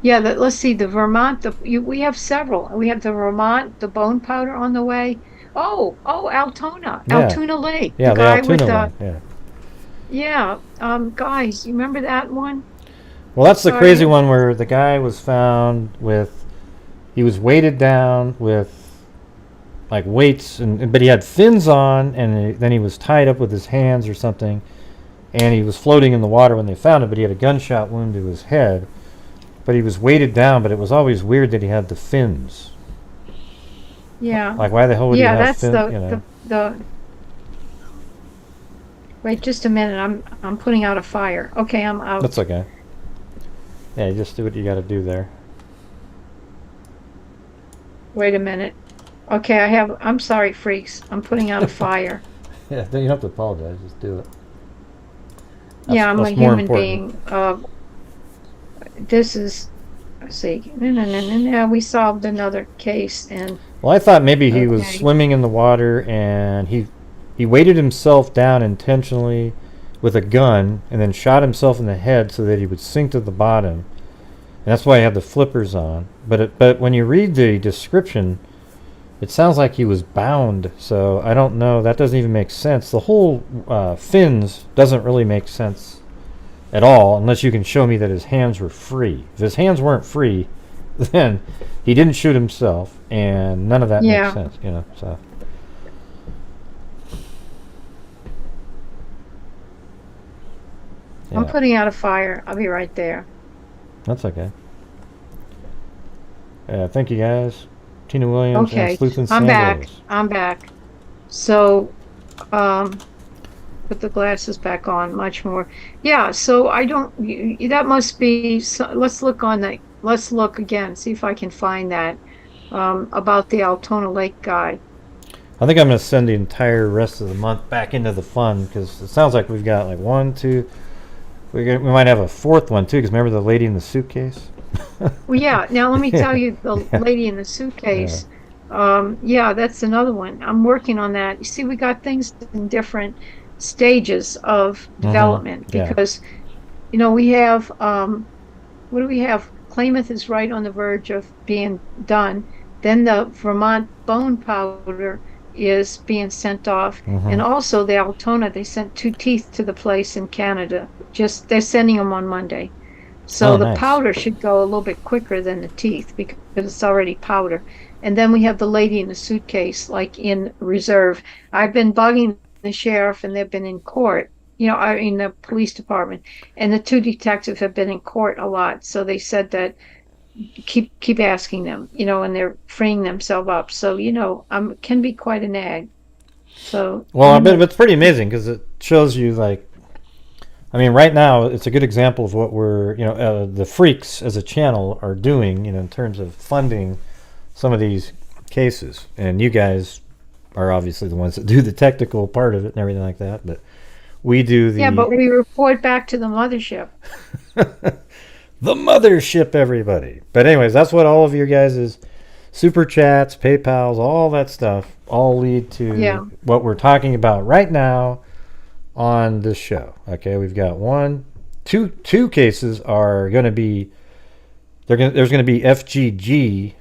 Let's see. The Vermont. We have several. We have the Vermont, the bone powder on the way. Altoona Lake. Yeah, the guy Altoona with one. Yeah. Yeah. Guys, you remember that one? Well, that's the crazy one where the guy was found he was weighted down with like weights, but he had fins on, and then he was tied up with his hands or something, and he was floating in the water when they found him, but he had a gunshot wound to his head, but he was weighted down, but it was always weird that he had the fins. Yeah. Like, why the hell would he have that's fins? the Wait just a minute. I'm putting out a fire. Okay, I'm out. That's okay. Yeah, you just do what you got to do there. Wait a minute. Okay, I'm sorry, freaks. I'm putting out a fire. Yeah, you don't have to apologize. Just do it. I'm a human being. This is. Let's see. No. We solved another case, and. Well, I thought maybe he was swimming in the water, and he weighted himself down intentionally with a gun, and then shot himself in the head so that he would sink to the bottom. And that's why he had the flippers on. But when you read the description, it sounds like he was bound, so I don't know. That doesn't even make sense. The whole fins doesn't really make sense at all unless you can show me that his hands were free. If his hands weren't free, then he didn't shoot himself, and none of that makes sense, so. Yeah. I'm putting out a fire. I'll be right there. That's okay. Thank you, guys. Tina Williams and Sleuth and Sandoz. I'm back. So, put the glasses back on much more. Yeah, so that must be, let's look again, see if I can find that, about the Altona Lake guy. I think I'm going to send the entire rest of the month back into the fund, because it sounds like we've got like 1, 2, we might have a fourth one too, because remember the lady in the suitcase? Well, yeah, now let me tell you, the lady in the suitcase, that's another one. I'm working on that. You see, we got things in different stages of development, because we have what do we have? Klamath is right on the verge of being done. Then the Vermont bone powder is being sent off, and also the Altona, they sent 2 teeth to the place in Canada. They're sending them on Monday, so the powder should go a little bit quicker than the teeth because it's already powder. And then we have the lady in the suitcase, like in reserve. I've been bugging the sheriff, and they've been in court, in the police department, and the 2 detectives have been in court a lot. So they said that keep asking them, and they're freeing themselves up. So can be quite a nag. So I bet it's pretty amazing, because it shows you, like, I mean, right now it's a good example of what we're the freaks as a channel are doing, in terms of funding some of these cases. And you guys are obviously the ones that do the technical part of it and everything like that, but we do the... Yeah, but we report back to the mothership. The mothership, everybody. But anyways, that's what all of your guys' super chats, PayPals, all that stuff all lead to what we're talking about right now on this show. Okay, we've got two cases are going to be... There's going to be FGG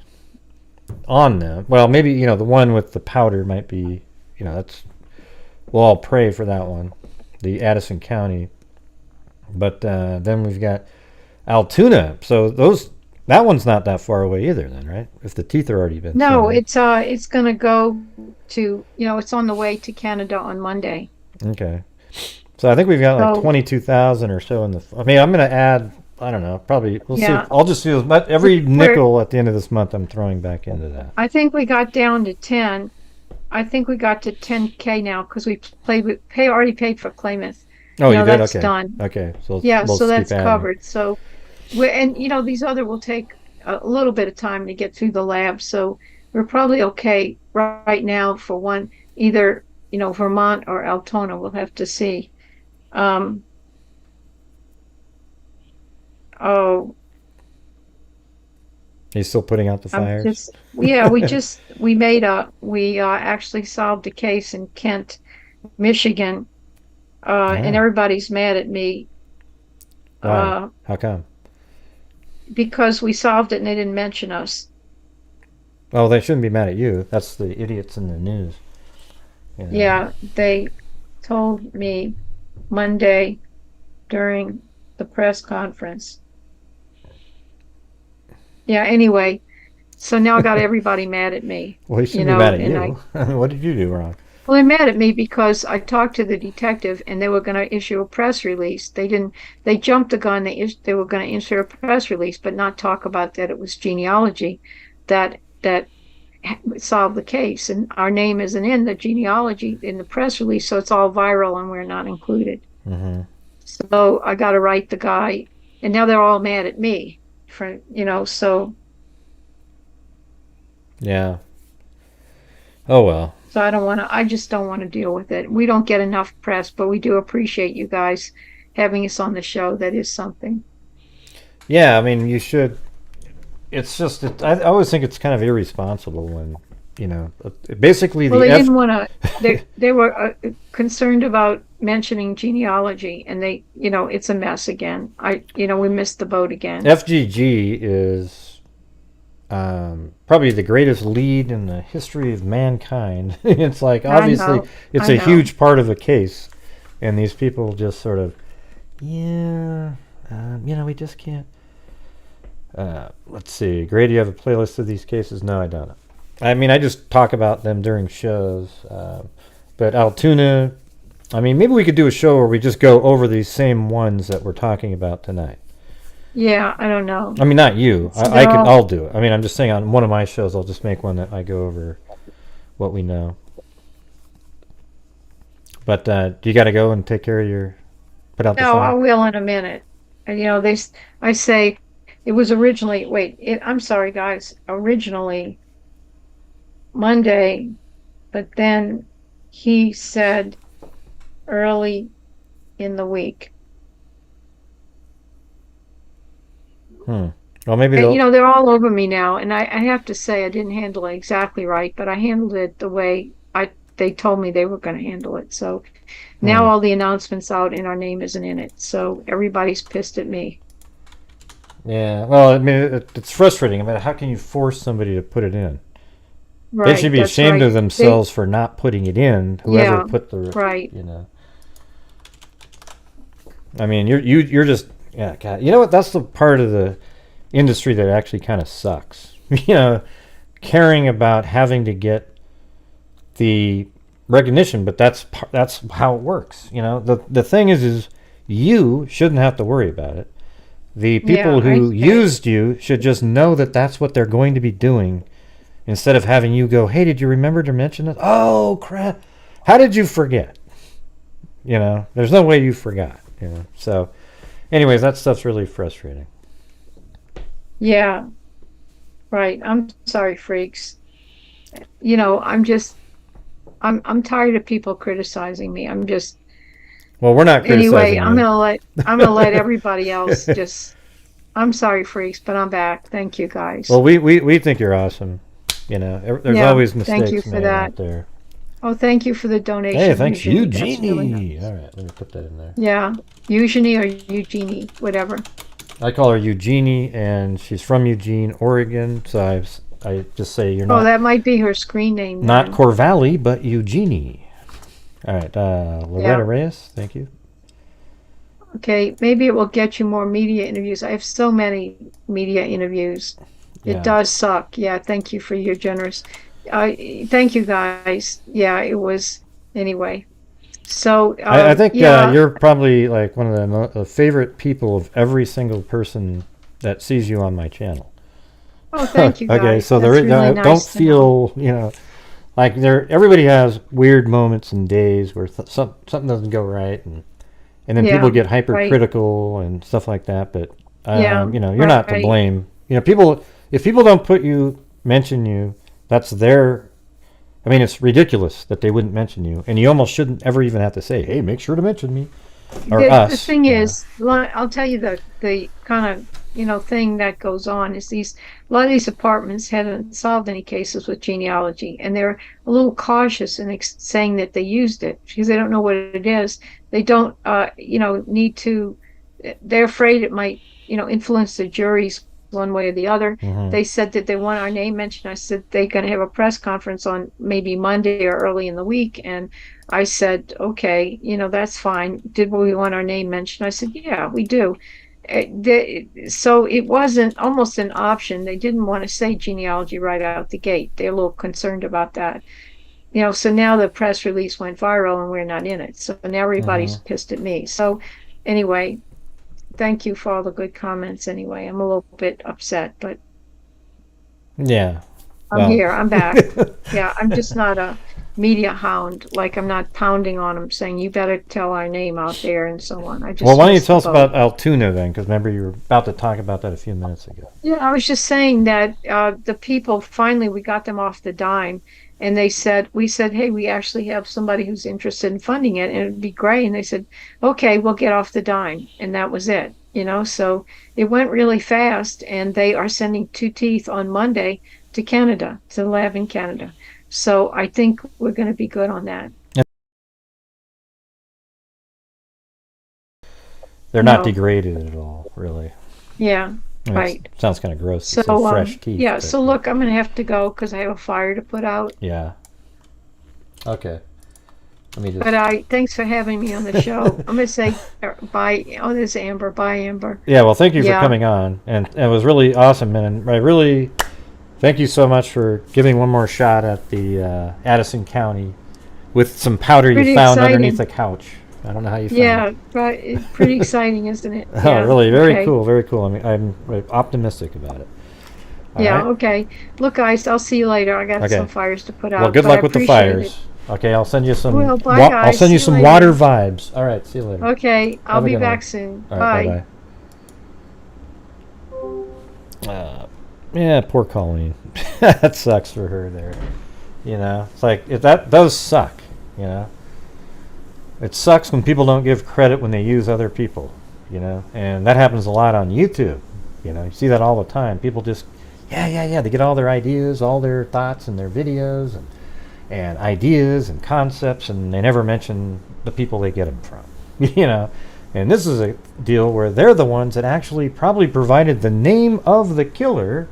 on them. Well, maybe, the one with the powder might be, we'll all pray for that one, the Addison County. But then we've got Altoona. So that one's not that far away either then, right? If the teeth are already been sent. It's going to go to, it's on the way to Canada on Monday. Okay. So I think we've got like 22,000 or so in the... I mean, I'm going to add, I don't know, probably, we'll see. I'll just do every nickel at the end of this month I'm throwing back into that. I think we got down to 10. I think we got to 10K now, because we already paid for Klamath. Oh, you did? That's okay. Done. Okay. So so that's covered. So, these other will take a little bit of time to get through the lab. So we're probably okay right now for one, either, Vermont or Altona. We'll have to see. He's still putting out the fires? We actually solved a case in Kent, Michigan, and everybody's mad at me. Why? How come? Because we solved it and they didn't mention us. Well, they shouldn't be mad at you. That's the idiots in the news. Yeah, they told me Monday during the press conference. Yeah, anyway, so now I got everybody mad at me. Well, they shouldn't be mad at you. What did you do wrong? Well, they're mad at me because I talked to the detective and they were going to issue a press release. They jumped the gun. They were going to issue a press release, but not talk about that it was genealogy that solved the case. And our name isn't in the genealogy in the press release, so it's all viral and we're not included. Mm-hmm. So I got to write the guy, and now they're all mad at me for, so. Yeah. Oh, well. So I just don't want to deal with it. We don't get enough press, but we do appreciate you guys having us on the show. That is something. Yeah, I mean, you should. It's just, I always think it's kind of irresponsible when, basically they didn't want to, they were concerned about mentioning genealogy, and they, it's a mess again. We missed the boat again. FGG is probably the greatest lead in the history of mankind. It's like, obviously, it's a huge part of the case, and these people just sort of, Yeah, we just can't. Let's see. Gray, do you have a playlist of these cases? No, I don't. I mean, I just talk about them during shows. But Altoona, I mean, maybe we could do a show where we just go over these same ones that we're talking about tonight. Yeah, I don't know. I mean, not you. I'll do it. I mean, I'm just saying on one of my shows, I'll just make one that I go over what we know. But do you got to go and take care of your... Put out the fire? No, I will in a minute. And, I say it was originally... I'm sorry, guys. Originally Monday, but then he said early in the week. Well, maybe they're all over me now, and I have to say I didn't handle it exactly right, but I handled it the way they told me they were going to handle it. So now all the announcements out and our name isn't in it. So everybody's pissed at me. Yeah, well, I mean, it's frustrating. I mean, how can you force somebody to put it in? Right, they should be ashamed of themselves for not putting it in. Whoever put the right. I mean, you're just God. You know what? That's the part of the industry that actually kind of sucks. Caring about having to get the recognition, but that's how it works. The thing is you shouldn't have to worry about it. The people who used you should just know that that's what they're going to be doing, instead of having you go, hey, did you remember to mention it? Oh, crap. How did you forget? There's no way you forgot. So anyways, that stuff's really frustrating. Yeah. Right. I'm sorry, freaks. I'm tired of people criticizing me. Well, we're not criticizing anyway, you. I'm gonna let everybody else just... I'm sorry, freaks, but I'm back. Thank you, guys. Well, we think you're awesome. There's always mistakes thank you for made that. out there. Oh, thank you for the donation. Hey, thanks, Eugenie. Eugenie. Really nice. All right, let me put that in there. Yeah, Eugenie or Eugenie, whatever. I call her Eugenie, and she's from Eugene, Oregon. So I just say you're not... Oh, that might be her screen name. Not then. Corvalli, but Eugenie. All right, Loretta Reyes, thank you. Okay, maybe it will get you more media interviews. I have so many media interviews. Yeah. It does suck. Yeah, thank you for your generous... thank you, guys. Yeah, it was... Anyway. So, I think you're probably like one of the favorite people of every single person that sees you on my channel. Oh, thank you, guys. Okay, so that's really nice don't feel, like everybody has weird moments and days where something doesn't go right, and then people get hypercritical and stuff like that. But you're not to blame. If people don't mention you, that's their... I mean, it's ridiculous that they wouldn't mention you, and you almost shouldn't ever even have to say, "Hey, make sure to mention me," or us. The thing is, I'll tell you the kind of thing that goes on is a lot of these departments haven't solved any cases with genealogy, and they're a little cautious in saying that they used it because they don't know what it is. They don't, need to. They're afraid it might, influence the juries one way or the other. Mm-hmm. They said that they want our name mentioned. I said they're going to have a press conference on maybe Monday or early in the week, and I said, okay, that's fine. Did we want our name mentioned? I said, yeah, we do. So it wasn't almost an option. They didn't want to say genealogy right out the gate. They're a little concerned about that. So now the press release went viral and we're not in it. So now everybody's pissed at me. So anyway, thank you for all the good comments anyway. I'm a little bit upset, but yeah, I'm here. I'm back. Yeah, I'm just not a media hound. Like, I'm not pounding on them saying, you better tell our name out there and so on. Why don't you tell us about Altoona then? Because remember, you were about to talk about that a few minutes ago. Yeah, I was just saying that the people, finally, we got them off the dime. And we said, hey, we actually have somebody who's interested in funding it, and it'd be great. And they said, okay, we'll get off the dime. And that was it, So it went really fast, and they are sending 2 teeth on Monday to Canada, to the lab in Canada. So I think we're going to be good on that. They're not degraded at all, really. Yeah. Right. Sounds kind of gross. So fresh teeth. Yeah. So look, I'm going to have to go because I have a fire to put out. Yeah. Okay. Let me just. But thanks for having me on the show. I'm gonna say bye. Oh, there's Amber. Bye, Amber. Yeah, well, thank you for coming on, and it was really awesome, and I really thank you so much for giving one more shot at the Addison County with some powder you found underneath the couch. I don't know how you found it. Yeah, right. It's pretty exciting, isn't it? Oh, Yeah, really? Very okay. cool. Very cool. I mean, I'm optimistic about it. All Yeah, right? okay. Look, guys, I'll see you later. I got Okay. some fires to put out. Well, good but luck I with the appreciate fires. it. Okay, I'll send you some. Well, bye, I'll guys. send you See some you water later. vibes. All right, see you later. Okay, I'll Have a be good back one. soon. All right, Bye. bye. Yeah, poor Colleen. That sucks for her there. You know, it's like that does suck. You know, it sucks when people don't give credit when they use other people. You know, and that happens a lot on YouTube. You know, you see that all the time. People just, yeah. They get all their ideas, all their thoughts, and their videos, and ideas and concepts, and they never mention the people they get them from. You know, and this is a deal where they're the ones that actually probably provided the name of the killer,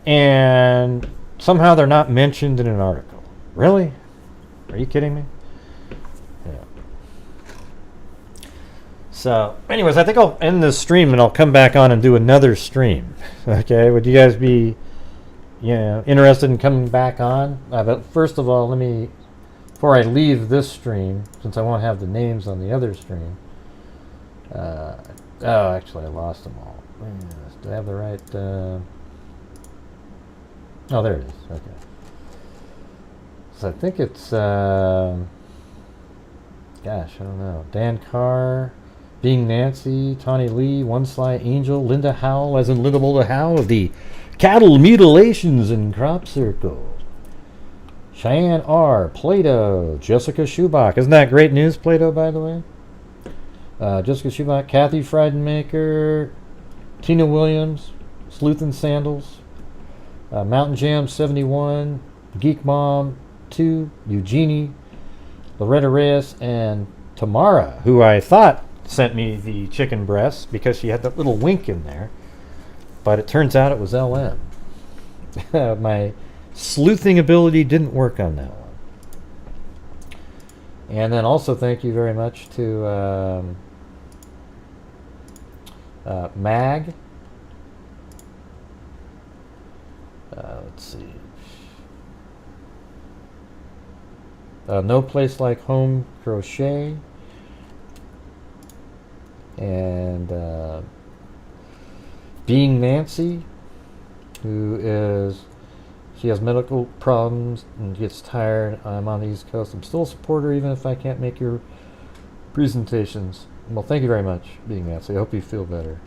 and somehow they're not mentioned in an article. Really? Are you kidding me? Yeah. So, anyways, I think I'll end this stream and I'll come back on and do another stream. Okay? Would you guys be, interested in coming back on? But first of all, before I leave this stream, since I won't have the names on the other stream. Actually, I lost them all. Do I have the right? Oh, there it is. Okay. So I think it's, gosh, I don't know. Dan Carr, Being Nancy, Tawny Lee, One Sly Angel, Linda Howell, as in Linda Mulder Howell of the Cattle Mutilations and Crop Circle. Cheyenne R., Plato, Jessica Schubach. Isn't that great news, Plato, by the way? Jessica Schubach, Kathy Friedenmaker, Tina Williams, Sleuth and Sandals, Mountain Jam 71, Geek Mom 2, Eugenie, Loretta Reyes, and Tamara, who I thought sent me the chicken breasts because she had that little wink in there, but it turns out it was LM. My sleuthing ability didn't work on that one. And then also thank you very much to Mag. Let's see. No Place Like Home Crochet. And Being Nancy, she has medical problems and gets tired. I'm on the East Coast. I'm still a supporter even if I can't make your presentations. Well, thank you very much, Being Nancy. I hope you feel better.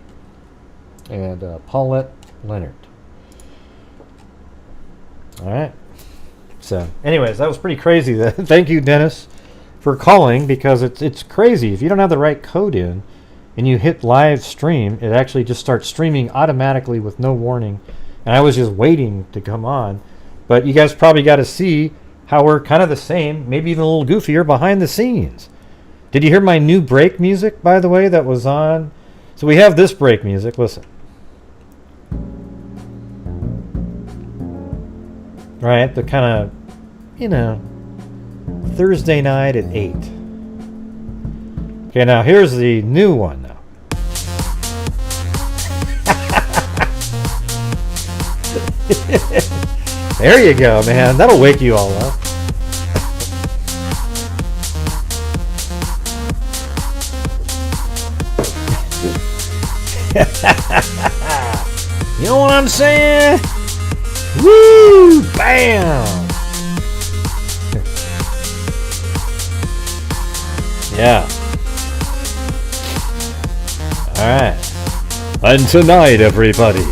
And Paulette Leonard. All right. So, anyways, that was pretty crazy. Thank you, Dennis, for calling, because it's crazy. If you don't have the right code in and you hit live stream, it actually just starts streaming automatically with no warning. And I was just waiting to come on. But you guys probably got to see how we're kind of the same, maybe even a little goofier behind the scenes. Did you hear my new break music, by the way, that was on? So we have this break music. Listen. Right, the kind of, Thursday night at 8. Okay, now here's the new one now. There you go, man. That'll wake you all up. You know what I'm saying? Woo! Bam! Yeah. Alright. And tonight, everybody,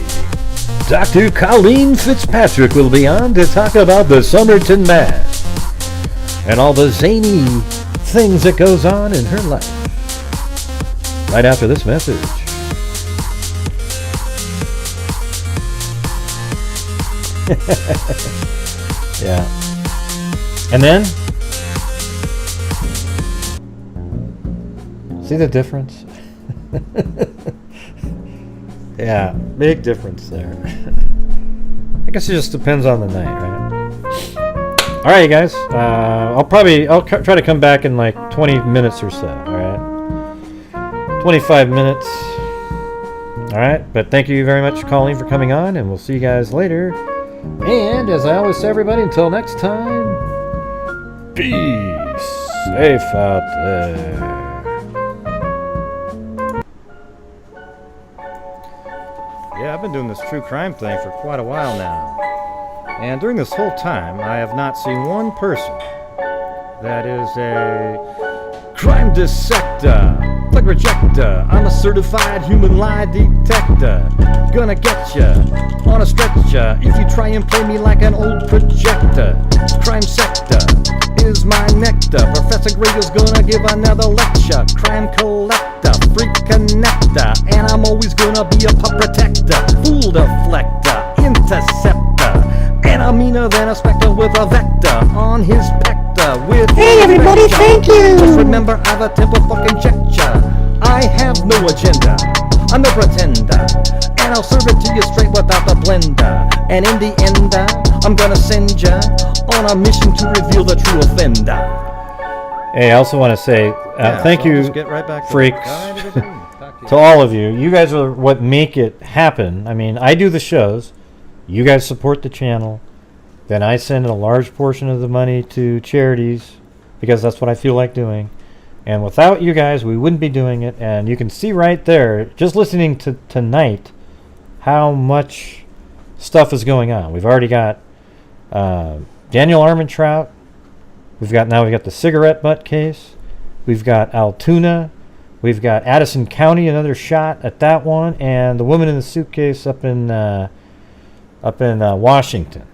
Dr. Colleen Fitzpatrick will be on to talk about the Somerton Mass and all the zany things that goes on in her life. Right after this message. Yeah. And then, see the difference? Yeah, big difference there. I guess it just depends on the night, right? All right, you guys. I'll try to come back in like 20 minutes or so. All right, 25 minutes. All right, but thank you very much, Colleen, for coming on, and we'll see you guys later. And as I always say, everybody, until next time, be safe out there. Yeah, I've been doing this true crime thing for quite a while now. And during this whole time, I have not seen one person that is a crime dissector, plug rejector. I'm a certified human lie detector. Gonna get ya on a stretcher if you try and play me like an old projector. Crime sector is my nectar. Professor Greg is gonna give another lecture. Crime collector, freak connector, and I'm always gonna be a pup protector. Fool deflector, interceptor, and I'm meaner than a spectre with a vector on his pector. With hey everybody, vector. Thank you! Just remember I've a temple fucking checker. I have no agenda, I'm no pretender, and I'll serve it to you straight without the blender. And in the end, I'm gonna send ya on a mission to reveal the true offender. Hey, I also want to say thank you, freaks, to all of you. You guys are what make it happen. I mean, I do the shows, you guys support the channel, then I send a large portion of the money to charities because that's what I feel like doing. And without you guys, we wouldn't be doing it. And you can see right there, just listening to tonight, how much stuff is going on. We've already got Daniel Armentrout. We've got the cigarette butt case. We've got Altoona. We've got Addison County, another shot at that one, and the woman in the suitcase up in Washington.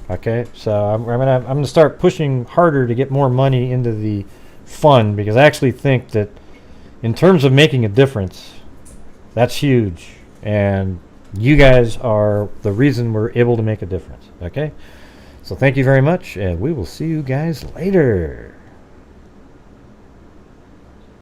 Okay, so I'm gonna start pushing harder to get more money into the fund, because I actually think that in terms of making a difference, that's huge, and you guys are the reason we're able to make a difference. Okay, so thank you very much, and we will see you guys later.